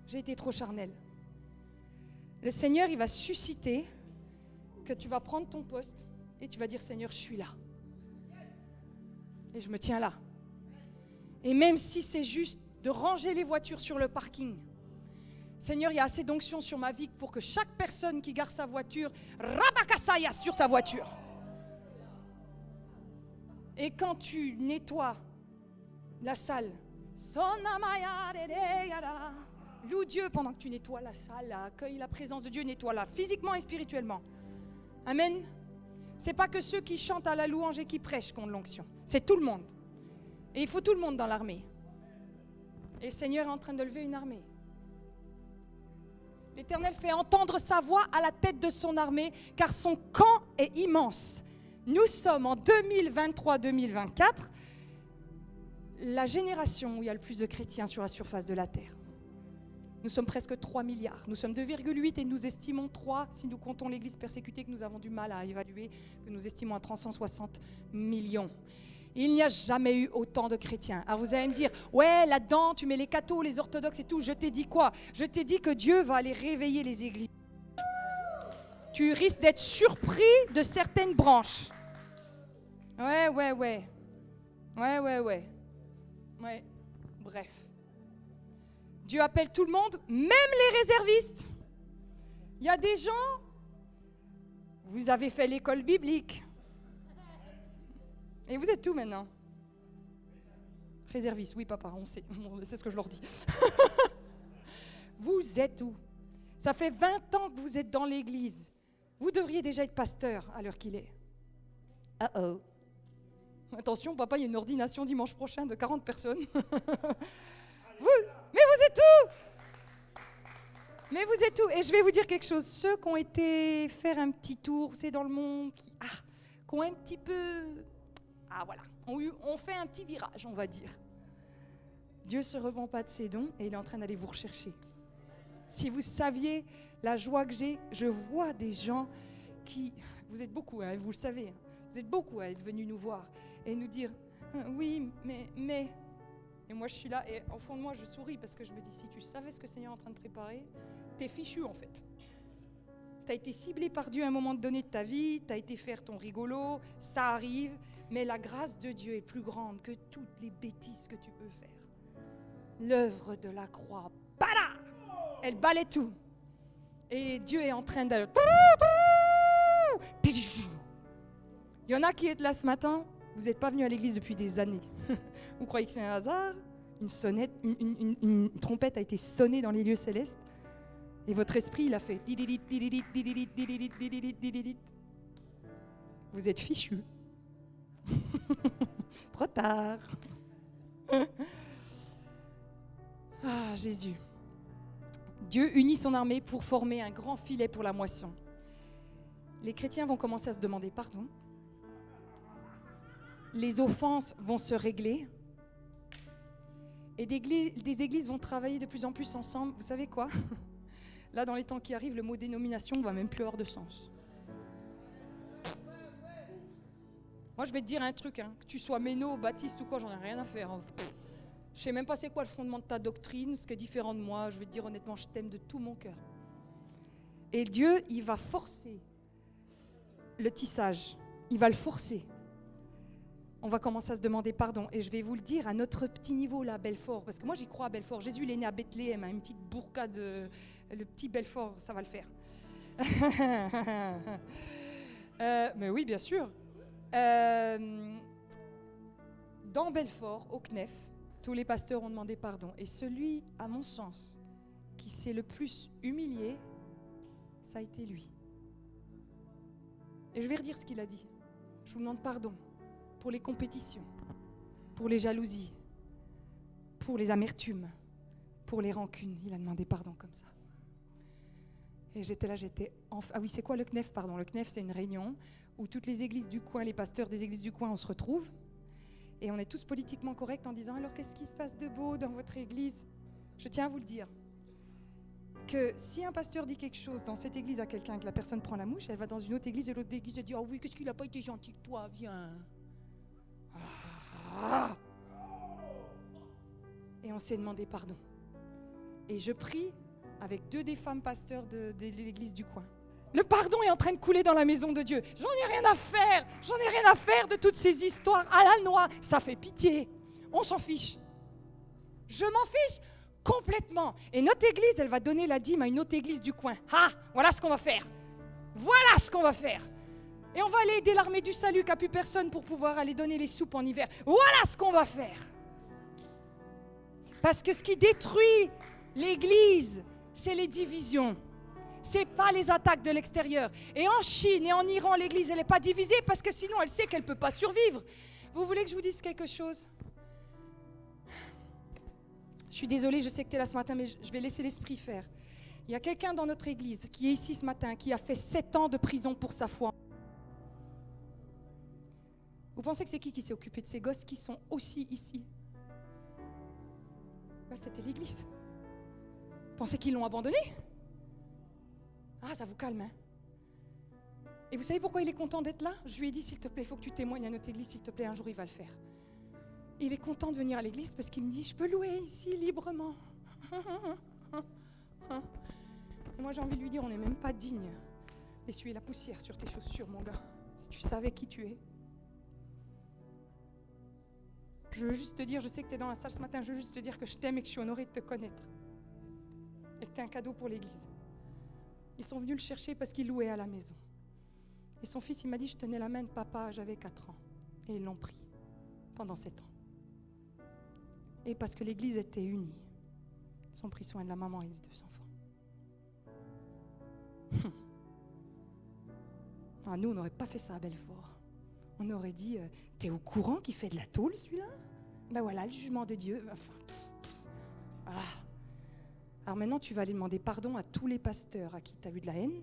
J'ai été trop charnel. Le Seigneur, il va susciter que tu vas prendre ton poste et tu vas dire, Seigneur, je suis là. Et je me tiens là. Et même si c'est juste de ranger les voitures sur le parking, Seigneur, il y a assez d'onction sur ma vie pour que chaque personne qui gare sa voiture, rabakasaya sur sa voiture. Et quand tu nettoies la salle, loue Dieu pendant que tu nettoies la salle, accueille la présence de Dieu, nettoie-la physiquement et spirituellement. Amen. C'est pas que ceux qui chantent à la louange et qui prêchent qui ont de l'onction, c'est tout le monde. Et il faut tout le monde dans l'armée. Et le Seigneur est en train de lever une armée. L'Éternel fait entendre sa voix à la tête de son armée, car son camp est immense. Nous sommes en 2023-2024, la génération où il y a le plus de chrétiens sur la surface de la terre. Nous sommes presque 3 milliards. Nous sommes 2,8 et nous estimons 3, si nous comptons l'Église persécutée que nous avons du mal à évaluer, que nous estimons à 360 millions. Il n'y a jamais eu autant de chrétiens. Alors vous allez me dire, ouais, là-dedans, tu mets les cathos, les orthodoxes et tout. Je t'ai dit quoi? Je t'ai dit que Dieu va aller réveiller les églises. Tu risques d'être surpris de certaines branches. Ouais. Ouais, bref. Dieu appelle tout le monde, même les réservistes. Il y a des gens, vous avez fait l'école biblique. Et vous êtes où maintenant? Réservistes, oui papa, on sait ce que je leur dis. Vous êtes où? Ça fait 20 ans que vous êtes dans l'église. Vous devriez déjà être pasteur à l'heure qu'il est. Uh-oh. Attention, papa, il y a une ordination dimanche prochain de 40 personnes. Mais vous êtes où? Mais vous êtes où? Et je vais vous dire quelque chose. Ceux qui ont été faire un petit tour, c'est dans le monde, qui ont un petit peu... voilà. On fait un petit virage, on va dire. Dieu ne se repent pas de ses dons et il est en train d'aller vous rechercher. Si vous saviez la joie que j'ai, je vois des gens qui... Vous êtes beaucoup, hein, vous le savez. Hein, vous êtes beaucoup à être venus nous voir et nous dire oui, mais... Et moi, je suis là et au fond de moi, je souris parce que je me dis, si tu savais ce que le Seigneur est en train de préparer, t'es fichu en fait. T'as été ciblé par Dieu à un moment donné de ta vie, t'as été faire ton rigolo, ça arrive, mais la grâce de Dieu est plus grande que toutes les bêtises que tu peux faire. L'œuvre de la croix, bada, elle balaie tout. Et Dieu est en train de... Il y en a qui êtes là ce matin, vous n'êtes pas venus à l'église depuis des années. Vous croyez que c'est un hasard? Une sonnette, une trompette a été sonnée dans les lieux célestes et votre esprit, il a fait didilit. Vous êtes fichus. Trop tard. Jésus. Dieu unit son armée pour former un grand filet pour la moisson. Les chrétiens vont commencer à se demander pardon. Les offenses vont se régler. Et des églises vont travailler de plus en plus ensemble. Vous savez quoi? Là, dans les temps qui arrivent, le mot dénomination ne va même plus avoir de sens. Moi, je vais te dire un truc, que tu sois méno, baptiste ou quoi, j'en ai rien à faire. Je ne sais même pas c'est quoi le fondement de ta doctrine, ce qui est différent de moi. Je vais te dire honnêtement, je t'aime de tout mon cœur. Et Dieu, il va forcer le tissage. Il va le forcer. On va commencer à se demander pardon. Et je vais vous le dire à notre petit niveau là, à Belfort. Parce que moi, j'y crois à Belfort. Jésus, il est né à Bethléem, une petite bourgade, le petit Belfort, ça va le faire. Mais oui, bien sûr. Dans Belfort, au CNEF, tous les pasteurs ont demandé pardon. Et celui, à mon sens, qui s'est le plus humilié, ça a été lui. Et je vais redire ce qu'il a dit. Je vous demande pardon pour les compétitions, pour les jalousies, pour les amertumes, pour les rancunes. Il a demandé pardon comme ça. Et j'étais là, Ah oui, c'est quoi le CNEF? Pardon, le CNEF, c'est une réunion où toutes les églises du coin, les pasteurs des églises du coin, on se retrouve. Et on est tous politiquement corrects en disant, alors qu'est-ce qui se passe de beau dans votre église? Je tiens à vous le dire, que si un pasteur dit quelque chose dans cette église à quelqu'un, que la personne prend la mouche, elle va dans une autre église et l'autre église elle dit, oh oui, qu'est-ce qu'il n'a pas été gentil que toi, viens. Et on s'est demandé pardon. Et je prie avec 2 des femmes pasteurs de l'église du coin. Le pardon est en train de couler dans la maison de Dieu. J'en ai rien à faire de toutes ces histoires à la noix. Ça fait pitié. On s'en fiche. Je m'en fiche complètement. Et notre église, elle va donner la dîme à une autre église du coin. Voilà ce qu'on va faire. Voilà ce qu'on va faire. Et on va aller aider l'armée du salut qui n'a plus personne pour pouvoir aller donner les soupes en hiver. Voilà ce qu'on va faire. Parce que ce qui détruit l'église, c'est les divisions. C'est pas les attaques de l'extérieur. Et en Chine et en Iran, l'église, elle n'est pas divisée parce que sinon, elle sait qu'elle ne peut pas survivre. Vous voulez que je vous dise quelque chose? Je suis désolée, je sais que tu es là ce matin, mais je vais laisser l'esprit faire. Il y a quelqu'un dans notre église qui est ici ce matin, qui a fait 7 ans de prison pour sa foi. Vous pensez que c'est qui s'est occupé de ces gosses qui sont aussi ici? C'était l'église. Vous pensez qu'ils l'ont abandonné? Ça vous calme, hein? Et vous savez pourquoi il est content d'être là? Je lui ai dit, s'il te plaît, il faut que tu témoignes à notre église, s'il te plaît, un jour il va le faire. Il est content de venir à l'église parce qu'il me dit, je peux louer ici librement. Et moi j'ai envie de lui dire, on n'est même pas digne d'essuyer la poussière sur tes chaussures, mon gars. Si tu savais qui tu es. Je veux juste te dire, je sais que tu es dans la salle ce matin, je veux juste te dire que je t'aime et que je suis honorée de te connaître. Et que tu es un cadeau pour l'Église. Ils sont venus le chercher parce qu'il louait à la maison. Et son fils, il m'a dit, je tenais la main de papa, j'avais 4 ans. Et ils l'ont pris pendant 7 ans. Et parce que l'Église était unie, ils ont pris soin de la maman et des 2 enfants. Ah, nous, on n'aurait pas fait ça à Belfort. On aurait dit, t'es au courant qu'il fait de la tôle, celui-là? Ben voilà, le jugement de Dieu. Enfin, Ah. Alors maintenant, tu vas aller demander pardon à tous les pasteurs à qui tu as vu de la haine,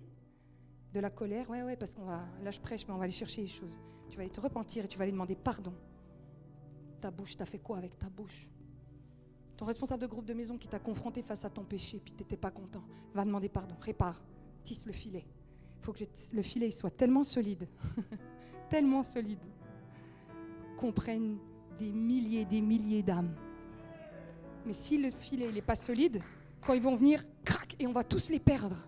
de la colère. Ouais, parce qu'on va, là je prêche, mais on va aller chercher les choses. Tu vas aller te repentir et tu vas aller demander pardon. Ta bouche, t'as fait quoi avec ta bouche? Ton responsable de groupe de maison qui t'a confronté face à ton péché, puis t'étais pas content, va demander pardon, répare, tisse le filet. Il faut que le filet soit tellement solide, tellement solide, qu'on prenne des milliers d'âmes. Mais si le filet n'est pas solide, quand ils vont venir, crac, et on va tous les perdre.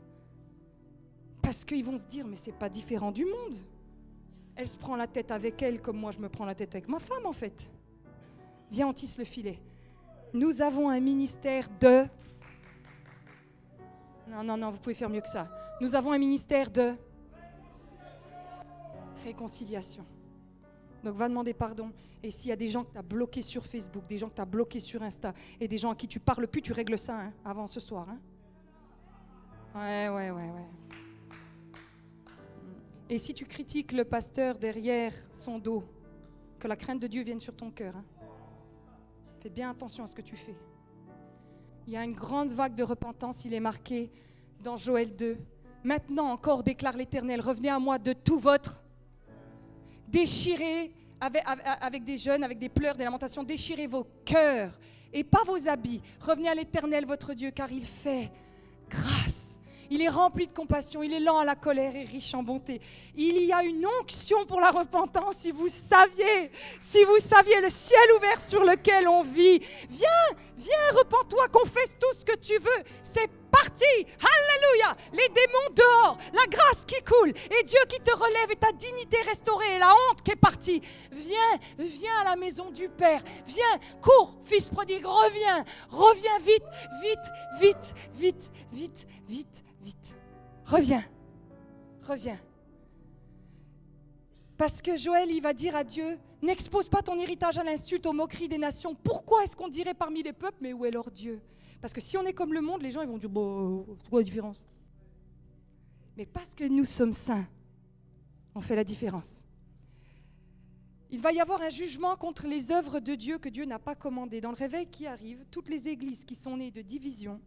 Parce qu'ils vont se dire, mais c'est pas différent du monde. Elle se prend la tête avec elle comme moi je me prends la tête avec ma femme en fait. Viens, on tisse le filet. Nous avons un ministère de... Non, vous pouvez faire mieux que ça. Nous avons un ministère de réconciliation. Donc va demander pardon. Et s'il y a des gens que tu as bloqués sur Facebook, des gens que tu as bloqués sur Insta, et des gens à qui tu parles plus, tu règles ça avant ce soir. Ouais. Et si tu critiques le pasteur derrière son dos, que la crainte de Dieu vienne sur ton cœur. Fais bien attention à ce que tu fais. Il y a une grande vague de repentance, il est marqué dans Joël 2. Maintenant encore, déclare l'Éternel, revenez à moi de tout votre déchirez avec des jeûnes, avec des pleurs, des lamentations, déchirez vos cœurs et pas vos habits. Revenez à l'Éternel votre Dieu, car il fait grâce. Il est rempli de compassion, il est lent à la colère et riche en bonté. Il y a une onction pour la repentance, si vous saviez le ciel ouvert sur lequel on vit. Viens, repens-toi, confesse tout ce que tu veux. C'est parti, alléluia, les démons dehors, la grâce qui coule, et Dieu qui te relève et ta dignité restaurée, et la honte qui est partie. Viens à la maison du Père, viens, cours, fils prodigue, reviens vite, reviens. Parce que Joël, il va dire à Dieu, n'expose pas ton héritage à l'insulte, aux moqueries des nations. Pourquoi est-ce qu'on dirait parmi les peuples, mais où est leur Dieu? Parce que si on est comme le monde, les gens ils vont dire, c'est quoi la différence? Mais parce que nous sommes saints, on fait la différence. Il va y avoir un jugement contre les œuvres de Dieu que Dieu n'a pas commandées. Dans le réveil qui arrive, toutes les églises qui sont nées de division,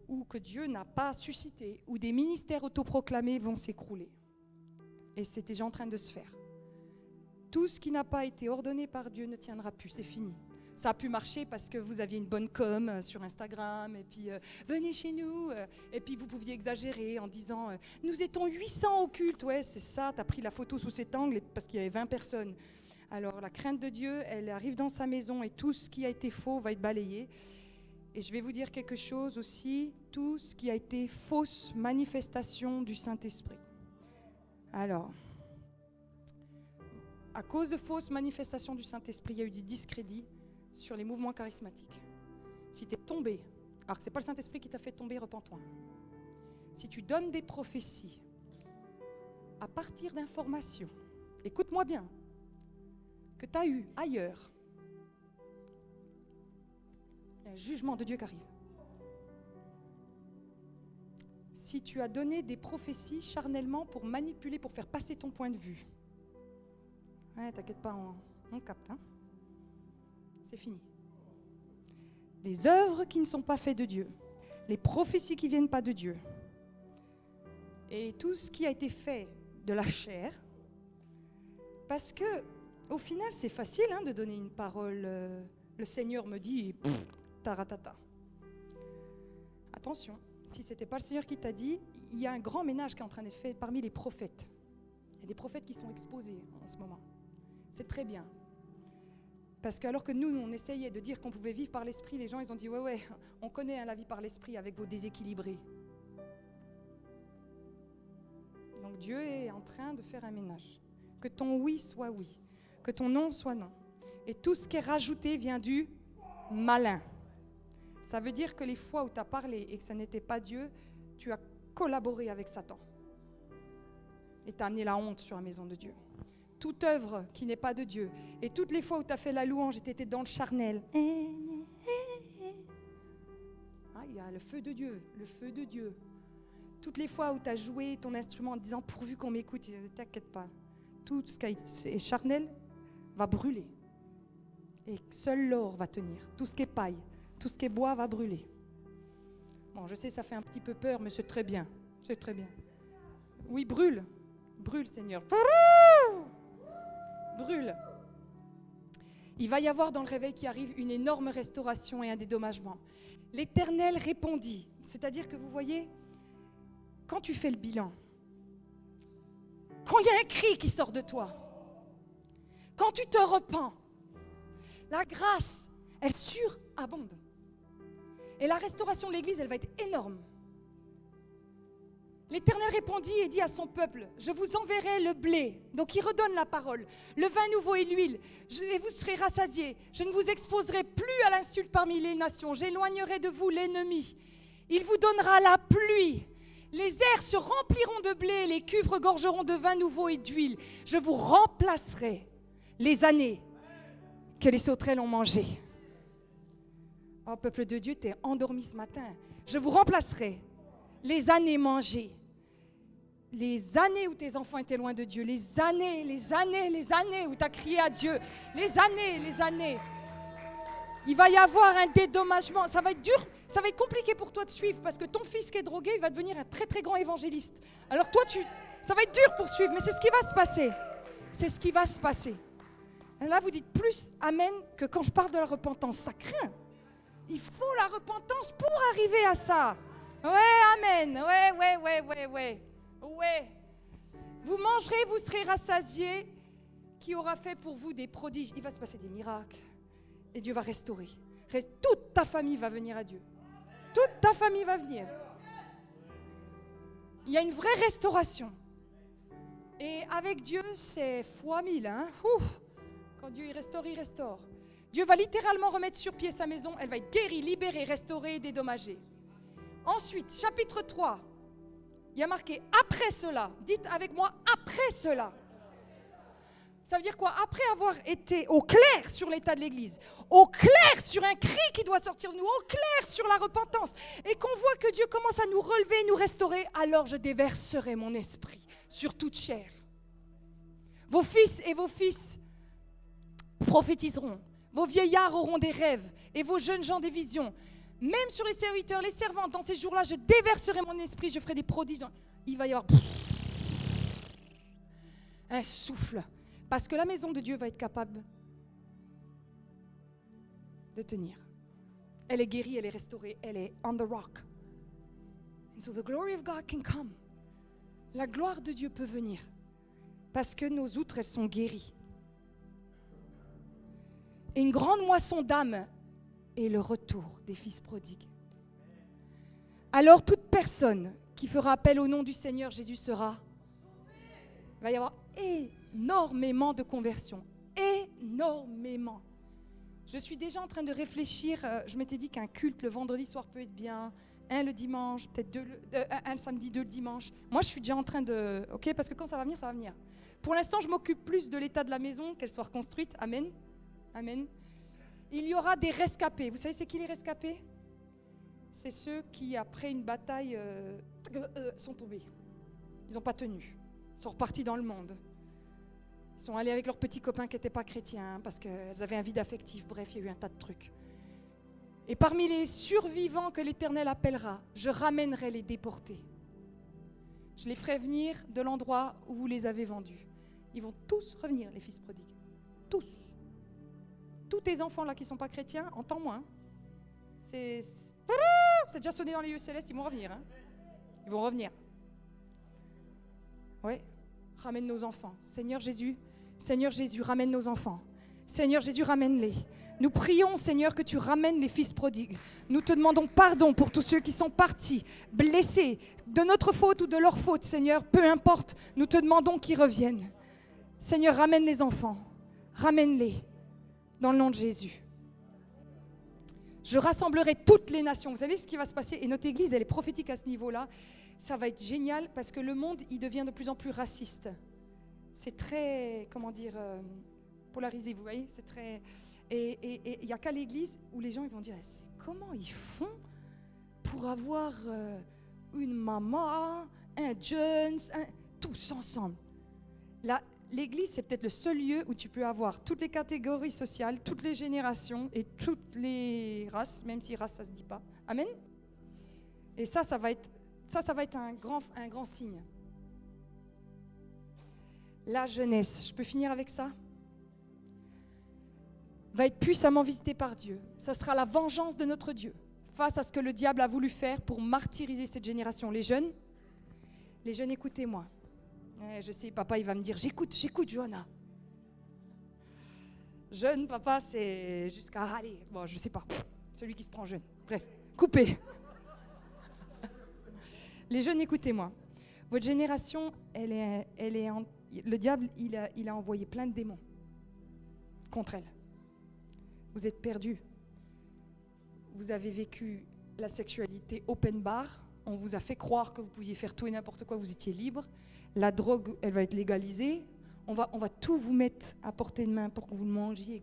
ou que Dieu n'a pas suscité, ou des ministères autoproclamés vont s'écrouler. Et c'est déjà en train de se faire. Tout ce qui n'a pas été ordonné par Dieu ne tiendra plus, c'est fini. Ça a pu marcher parce que vous aviez une bonne com sur Instagram, et puis venez chez nous, et puis vous pouviez exagérer en disant nous étions 800 au culte, ouais c'est ça, tu as pris la photo sous cet angle parce qu'il y avait 20 personnes. Alors la crainte de Dieu, elle arrive dans sa maison et tout ce qui a été faux va être balayé. Et je vais vous dire quelque chose aussi, tout ce qui a été fausse manifestation du Saint-Esprit. Alors, à cause de fausses manifestations du Saint-Esprit, il y a eu du discrédit sur les mouvements charismatiques. Si tu es tombé, alors que ce n'est pas le Saint-Esprit qui t'a fait tomber, repens-toi. Si tu donnes des prophéties à partir d'informations, écoute-moi bien, que tu as eues ailleurs, il y a un jugement de Dieu qui arrive. Si tu as donné des prophéties charnellement pour manipuler, pour faire passer ton point de vue, t'inquiète pas, on capte, c'est fini. Les œuvres qui ne sont pas faites de Dieu, les prophéties qui ne viennent pas de Dieu, et tout ce qui a été fait de la chair, parce que au final c'est facile de donner une parole, le Seigneur me dit, et taratata. Attention, si ce n'était pas le Seigneur qui t'a dit, il y a un grand ménage qui est en train d'être fait parmi les prophètes. Il y a des prophètes qui sont exposés en ce moment. C'est très bien. Parce que alors que nous, on essayait de dire qu'on pouvait vivre par l'esprit, les gens, ils ont dit, ouais, on connaît la vie par l'esprit avec vos déséquilibrés. Donc Dieu est en train de faire un ménage. Que ton oui soit oui, que ton non soit non. Et tout ce qui est rajouté vient du malin. Ça veut dire que les fois où tu as parlé et que ça n'était pas Dieu, tu as collaboré avec Satan. Et tu as amené la honte sur la maison de Dieu. Toute œuvre qui n'est pas de Dieu. Et toutes les fois où tu as fait la louange et tu étais dans le charnel. Ah, il y a le feu de Dieu, le feu de Dieu. Toutes les fois où tu as joué ton instrument en disant pourvu qu'on m'écoute, ne t'inquiète pas. Tout ce qui est charnel va brûler. Et seul l'or va tenir. Tout ce qui est paille, tout ce qui est bois va brûler. Bon, je sais, ça fait un petit peu peur, mais c'est très bien. C'est très bien. Oui, brûle. Brûle, Seigneur. Brûle. Il va y avoir dans le réveil qui arrive une énorme restauration et un dédommagement. L'Éternel répondit. C'est-à-dire que vous voyez, quand tu fais le bilan, quand il y a un cri qui sort de toi, quand tu te repens, la grâce, elle surabonde. Et la restauration de l'Église, elle va être énorme. L'Éternel répondit et dit à son peuple, je vous enverrai le blé. Donc il redonne la parole, le vin nouveau et l'huile, et vous serez rassasiés. Je ne vous exposerai plus à l'insulte parmi les nations. J'éloignerai de vous l'ennemi. Il vous donnera la pluie. Les airs se rempliront de blé, les cuves regorgeront de vin nouveau et d'huile. Je vous remplacerai les années que les sauterelles ont mangées. Oh, peuple de Dieu, t'es endormi ce matin. Je vous remplacerai les années mangées. Les années où tes enfants étaient loin de Dieu. Les années où tu as crié à Dieu. Les années. Il va y avoir un dédommagement. Ça va être dur, ça va être compliqué pour toi de suivre parce que ton fils qui est drogué, il va devenir un très très grand évangéliste. Alors toi, ça va être dur pour suivre, mais c'est ce qui va se passer. C'est ce qui va se passer. Et là, vous dites plus amen que quand je parle de la repentance. Ça craint. Il faut la repentance pour arriver à ça. Ouais, amen. Ouais. Vous mangerez, vous serez rassasiés. Qui aura fait pour vous des prodiges? Il va se passer des miracles. Et Dieu va restaurer. Toute ta famille va venir à Dieu. Toute ta famille va venir. Il y a une vraie restauration. Et avec Dieu, c'est fois 1000. Hein? Quand Dieu il restaure. Dieu va littéralement remettre sur pied sa maison. Elle va être guérie, libérée, restaurée, dédommagée. Ensuite, chapitre 3. Il y a marqué « Après cela ». Dites avec moi « Après cela ». Ça veut dire quoi? Après avoir été au clair sur l'état de l'Église, au clair sur un cri qui doit sortir de nous, au clair sur la repentance, et qu'on voit que Dieu commence à nous relever, nous restaurer, alors je déverserai mon esprit sur toute chair. Vos fils et vos fils prophétiseront, vos vieillards auront des rêves, et vos jeunes gens des visions. Même sur les serviteurs, les servantes, dans ces jours-là, je déverserai mon esprit, je ferai des prodiges. Il va y avoir un souffle. Parce que la maison de Dieu va être capable de tenir. Elle est guérie, elle est restaurée, elle est on the rock. And so the glory of God can come. La gloire de Dieu peut venir. Parce que nos outres, elles sont guéries. Et une grande moisson d'âmes est le retour des fils prodigues. Alors toute personne qui fera appel au nom du Seigneur Jésus sera. Il va y avoir énormément de conversions. Énormément. Je suis déjà en train de réfléchir. Je m'étais dit qu'un culte le vendredi soir peut être bien. Un le dimanche, peut-être un le samedi, 2 le dimanche. Moi, je suis déjà en train de... OK, parce que quand ça va venir, ça va venir. Pour l'instant, je m'occupe plus de l'état de la maison, qu'elle soit reconstruite. Amen. Amen. Il y aura des rescapés. Vous savez, c'est qui les rescapés? C'est ceux qui, après une bataille, sont tombés. Ils n'ont pas tenu. Ils sont repartis dans le monde. Ils sont allés avec leurs petits copains qui n'étaient pas chrétiens parce qu'elles avaient un vide affectif. Bref, il y a eu un tas de trucs. Et parmi les survivants que l'Éternel appellera, je ramènerai les déportés. Je les ferai venir de l'endroit où vous les avez vendus. Ils vont tous revenir, les fils prodigues. Tous. Tous tes enfants là qui ne sont pas chrétiens, entends-moi. Hein. C'est déjà sonné dans les lieux célestes, ils vont revenir. Hein. Ils vont revenir. Oui, ramène nos enfants. Seigneur Jésus, ramène nos enfants. Seigneur Jésus, ramène-les. Nous prions, Seigneur, que tu ramènes les fils prodigues. Nous te demandons pardon pour tous ceux qui sont partis, blessés, de notre faute ou de leur faute, Seigneur, peu importe, nous te demandons qu'ils reviennent. Seigneur, ramène les enfants, ramène-les. dans le nom de Jésus. Je rassemblerai toutes les nations. Vous savez ce qui va se passer? Et notre Église, elle est prophétique à ce niveau-là. Ça va être génial parce que le monde, il devient de plus en plus raciste. C'est très, polarisé, vous voyez? C'est très... Et il n'y a qu'à l'Église où les gens ils vont dire, comment ils font pour avoir une maman, un Jones, tous ensemble? L'Église, c'est peut-être le seul lieu où tu peux avoir toutes les catégories sociales, toutes les générations et toutes les races, même si race, ça ne se dit pas. Amen. Et ça va être un grand signe. La jeunesse, je peux finir avec ça? Va être puissamment visitée par Dieu. Ça sera la vengeance de notre Dieu face à ce que le diable a voulu faire pour martyriser cette génération. Les jeunes, écoutez-moi. Je sais, papa, il va me dire, j'écoute, Johanna. Jeune, papa, c'est jusqu'à râler. Bon, je sais pas. Celui qui se prend jeune. Bref, coupez. Les jeunes, écoutez-moi. Votre génération, le diable, il a envoyé plein de démons contre elle. Vous êtes perdus. Vous avez vécu la sexualité open bar. On vous a fait croire que vous pouviez faire tout et n'importe quoi, vous étiez libre. La drogue, elle va être légalisée. On va tout vous mettre à portée de main pour que vous le mangiez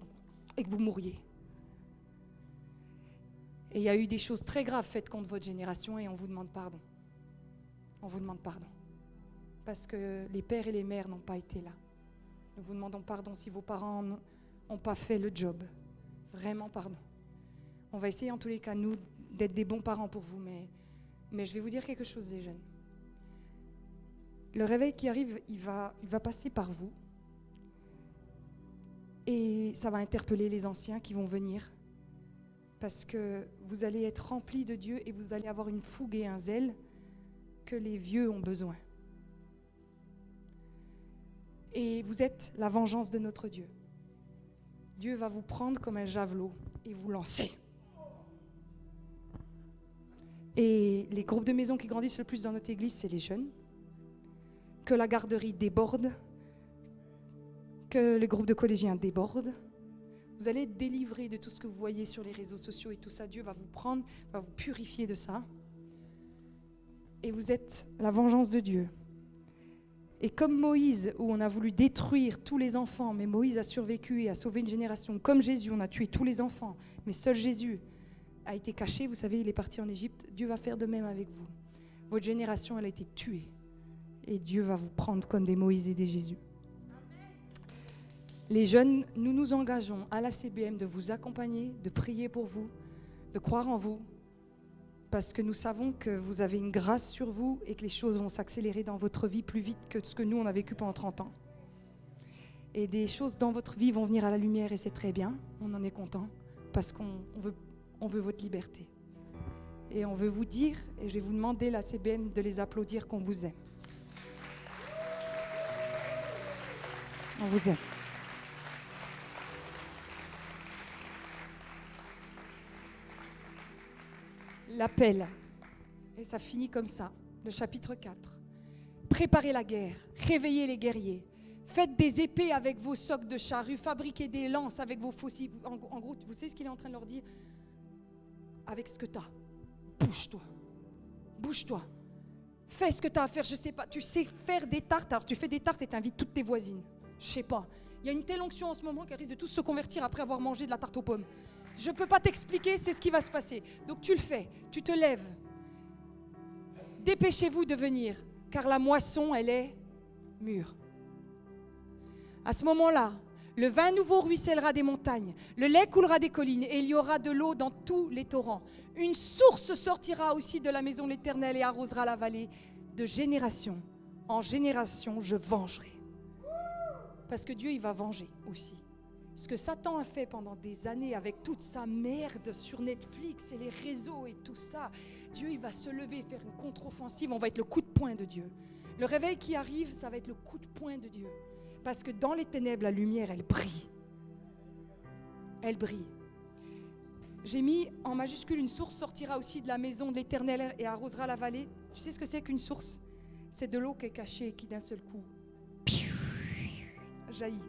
et que vous mouriez. Et il y a eu des choses très graves faites contre votre génération et on vous demande pardon. On vous demande pardon. Parce que les pères et les mères n'ont pas été là. Nous vous demandons pardon si vos parents n'ont pas fait le job. Vraiment pardon. On va essayer en tous les cas, nous, d'être des bons parents pour vous, mais je vais vous dire quelque chose, les jeunes. Le réveil qui arrive, il va passer par vous. Et ça va interpeller les anciens qui vont venir. Parce que vous allez être remplis de Dieu et vous allez avoir une fougue et un zèle que les vieux ont besoin. Et vous êtes la vengeance de notre Dieu. Dieu va vous prendre comme un javelot et vous lancer. Et les groupes de maison qui grandissent le plus dans notre église, c'est les jeunes. Que la garderie déborde, que les groupes de collégiens débordent. Vous allez être délivrés de tout ce que vous voyez sur les réseaux sociaux et tout ça. Dieu va vous prendre, va vous purifier de ça. Et vous êtes la vengeance de Dieu. Et comme Moïse, où on a voulu détruire tous les enfants, mais Moïse a survécu et a sauvé une génération. Comme Jésus, on a tué tous les enfants, mais seul Jésus a été caché. Vous savez, il est parti en Égypte. Dieu va faire de même avec vous. Votre génération, elle a été tuée. Et Dieu va vous prendre comme des Moïse et des Jésus. Les jeunes, nous nous engageons à la CBM de vous accompagner, de prier pour vous, de croire en vous, parce que nous savons que vous avez une grâce sur vous et que les choses vont s'accélérer dans votre vie plus vite que ce que nous, on a vécu pendant 30 ans. Et des choses dans votre vie vont venir à la lumière et c'est très bien, on en est content, parce qu'on veut votre liberté. Et on veut vous dire, et je vais vous demander, la CBM, de les applaudir qu'on vous aime. On vous aime. L'appel, et ça finit comme ça, le chapitre 4. Préparez la guerre, réveillez les guerriers, faites des épées avec vos socs de charrue, fabriquez des lances avec vos faucilles. En gros, vous savez ce qu'il est en train de leur dire? Avec ce que tu as, bouge-toi, fais ce que tu as à faire, je sais pas, tu sais faire des tartes, alors tu fais des tartes et tu invites toutes tes voisines, je sais pas. Il y a une telle onction en ce moment qu'elles risquent de tous se convertir après avoir mangé de la tarte aux pommes. Je ne peux pas t'expliquer, c'est ce qui va se passer. Donc tu le fais, tu te lèves. Dépêchez-vous de venir, car la moisson, elle est mûre. À ce moment-là, le vin nouveau ruissellera des montagnes, le lait coulera des collines et il y aura de l'eau dans tous les torrents. Une source sortira aussi de la maison de l'Éternel et arrosera la vallée. De génération en génération, je vengerai. Parce que Dieu, il va venger aussi. Ce que Satan a fait pendant des années avec toute sa merde sur Netflix et les réseaux et tout ça, Dieu, il va se lever et faire une contre-offensive. On va être le coup de poing de Dieu. Le réveil qui arrive, ça va être le coup de poing de Dieu. Parce que dans les ténèbres, la lumière, elle brille. Elle brille. J'ai mis en majuscule, une source sortira aussi de la maison de l'Éternel et arrosera la vallée. Tu sais ce que c'est qu'une source? C'est de l'eau qui est cachée et qui d'un seul coup jaillit.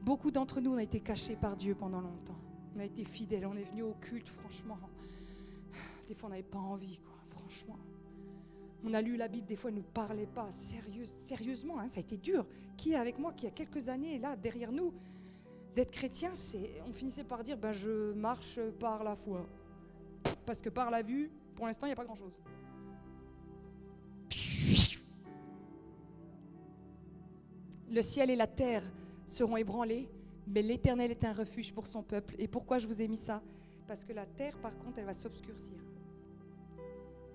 Beaucoup d'entre nous, on a été cachés par Dieu pendant longtemps. On a été fidèles, on est venus au culte, franchement. Des fois, on n'avait pas envie, quoi, franchement. On a lu la Bible, des fois, elle ne nous parlait pas. Sérieusement, hein, ça a été dur. Qui est avec moi, qui a quelques années, là, derrière nous, d'être chrétien, on finissait par dire, je marche par la foi. Parce que par la vue, pour l'instant, il n'y a pas grand-chose. Le ciel et la terre seront ébranlés, mais l'Éternel est un refuge pour son peuple. Et pourquoi je vous ai mis ça? Parce que la terre, par contre, elle va s'obscurcir.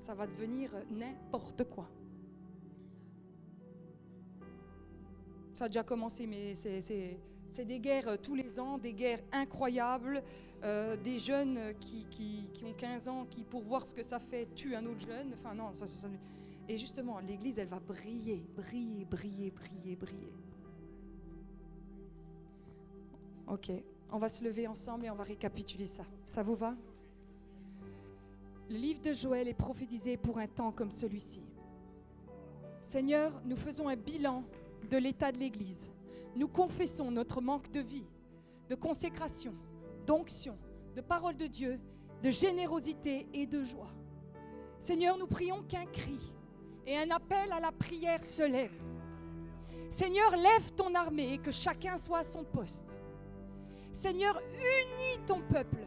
Ça va devenir n'importe quoi. Ça a déjà commencé, mais c'est des guerres tous les ans, des guerres incroyables, des jeunes qui ont 15 ans, qui, pour voir ce que ça fait, tuent un autre jeune. Enfin non, et justement, l'Église, elle va briller, briller, briller, briller, briller. Ok, on va se lever ensemble et on va récapituler ça. Ça vous va? Le livre de Joël est prophétisé pour un temps comme celui-ci. Seigneur, nous faisons un bilan de l'état de l'Église. Nous confessons notre manque de vie, de consécration, d'onction, de parole de Dieu, de générosité et de joie. Seigneur, nous prions qu'un cri et un appel à la prière se lève. Seigneur, lève ton armée et que chacun soit à son poste. Seigneur, unis ton peuple,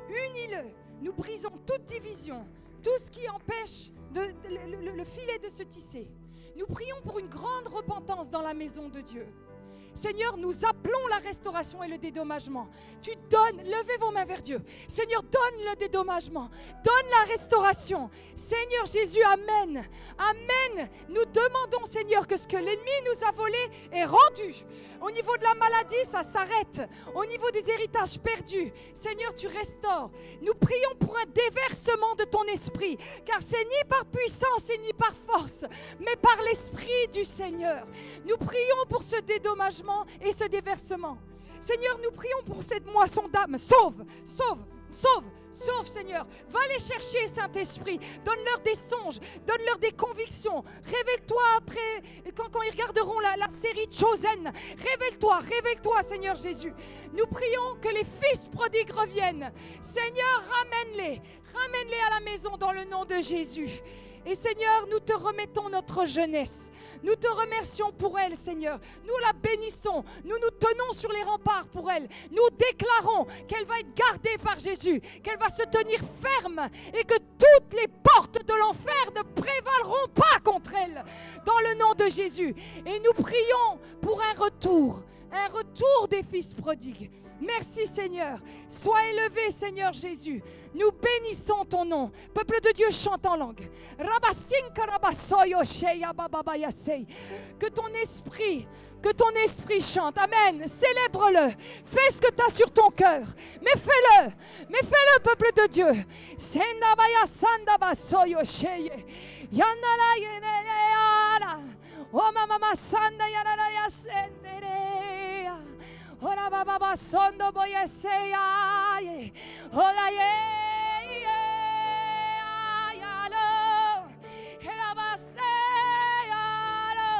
unis-le. Nous brisons toute division, tout ce qui empêche le filet de se tisser. Nous prions pour une grande repentance dans la maison de Dieu. Seigneur, nous appelons la restauration et le dédommagement. Tu donnes, levez vos mains vers Dieu. Seigneur, donne le dédommagement, donne la restauration. Seigneur Jésus, amen. Amen. Nous demandons, Seigneur, que ce que l'ennemi nous a volé est rendu. Au niveau de la maladie, ça s'arrête. Au niveau des héritages perdus, Seigneur, tu restaures. Nous prions pour un déversement de ton esprit, car c'est ni par puissance et ni par force, mais par l'esprit du Seigneur. Nous prions pour ce dédommagement et ce déversement. Seigneur, nous prions pour cette moisson d'âme. Sauve, sauve, sauve, sauve, Seigneur. Va les chercher, Saint-Esprit. Donne-leur des songes, donne-leur des convictions. Révèle-toi après, quand ils regarderont la série Chosen. Révèle-toi, Seigneur Jésus. Nous prions que les fils prodigues reviennent. Seigneur, ramène-les à la maison dans le nom de Jésus. Et Seigneur, nous te remettons notre jeunesse. Nous te remercions pour elle, Seigneur. Nous la bénissons. Nous nous tenons sur les remparts pour elle. Nous déclarons qu'elle va être gardée par Jésus, qu'elle va se tenir ferme et que toutes les portes de l'enfer ne prévaleront pas contre elle. Dans le nom de Jésus. Et nous prions pour un retour des fils prodigues. Merci Seigneur. Sois élevé Seigneur Jésus. Nous bénissons ton nom. Peuple de Dieu, chante en langue. Que ton esprit chante. Amen. Célèbre-le. Fais ce que tu as sur ton cœur. Mais fais-le, peuple de Dieu. Ora baba sondo boya say ay ora ye ya lo ela ba say ya lo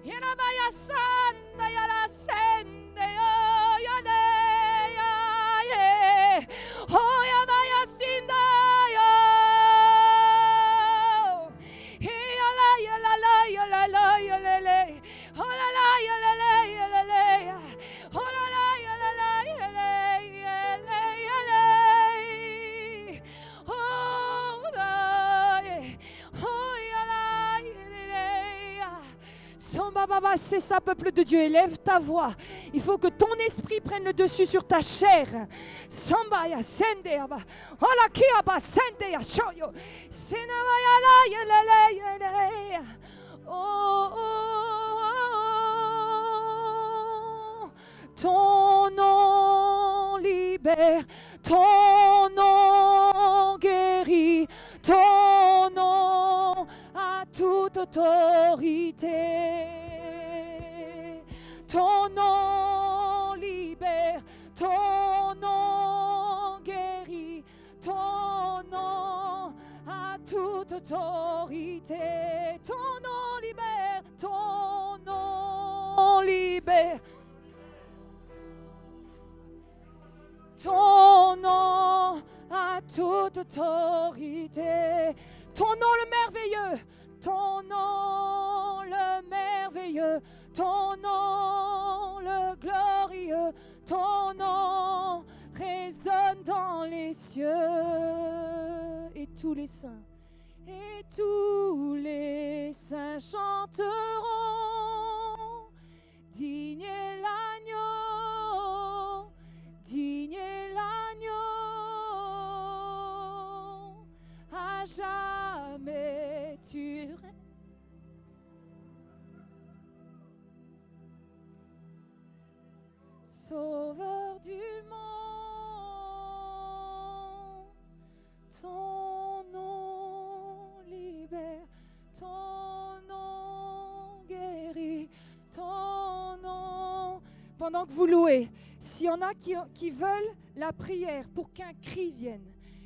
ira ba ya sanda ya la sende ya ne ya ye oh ya ba ya sinda yo ya la le oh la le c'est ça, peuple de Dieu, élève ta voix. Il faut que ton esprit prenne le dessus sur ta chair. Samba ya sende ya ba. Ola kia ba sende ya shoyo. Sena ya la. Oh, ton nom libère, ton nom guérit, ton nom a toute autorité. Ton nom libère, ton nom guérit, ton nom a toute autorité. Ton nom libère, ton nom libère. toute autorité. Ton nom le merveilleux, ton nom le merveilleux, ton nom le glorieux, ton nom résonne dans les cieux. Et tous les saints chanteront. Digne est l'agneau, digne est l'agneau, à jamais tu règnes. Sauveur du monde, ton nom libère, ton nom guérit, ton nom. Pendant que vous louez, s'il y en a qui veulent la prière pour qu'un cri vienne,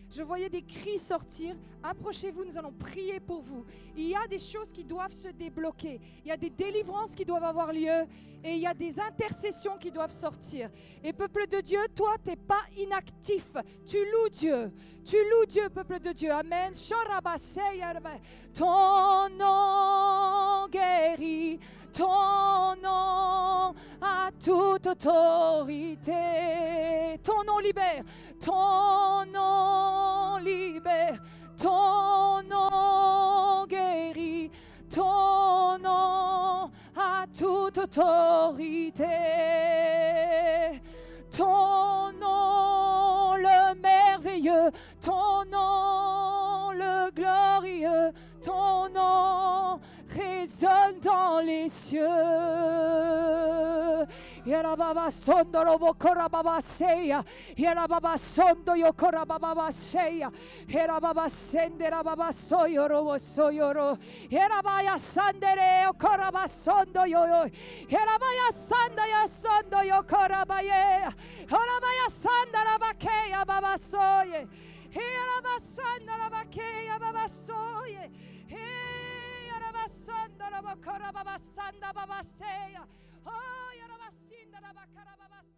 je voyais des cris sortir. Approchez-vous, nous allons prier pour vous. Il y a des choses qui doivent se débloquer. Il y a des délivrances qui doivent avoir lieu. Et il y a des intercessions qui doivent sortir. Et peuple de Dieu, toi, tu n'es pas inactif. Tu loues Dieu. Tu loues Dieu, peuple de Dieu. Amen. Ton nom guérit. Ton nom a toute autorité. Ton nom libère. Ton nom libère. Ton nom guérit. Ton nom a toute autorité. Ton nom le merveilleux, ton nom le glorieux, ton nom résonne dans les cieux. Yarababa sondo robo korababa seya, yarababa sondo yo korababa seya, yarababa sendera baba soyo robo soyoro, yarabaya sandere koraba sondo yo, yarabaya sanda ya sondo yo korabaye, yarabaya sandara bakeya baba soye, yarabaya sandara bakeya baba soye, yarabaya sandara korababa sanda baba seya. Oh, Yarabasinda Rabakarabas.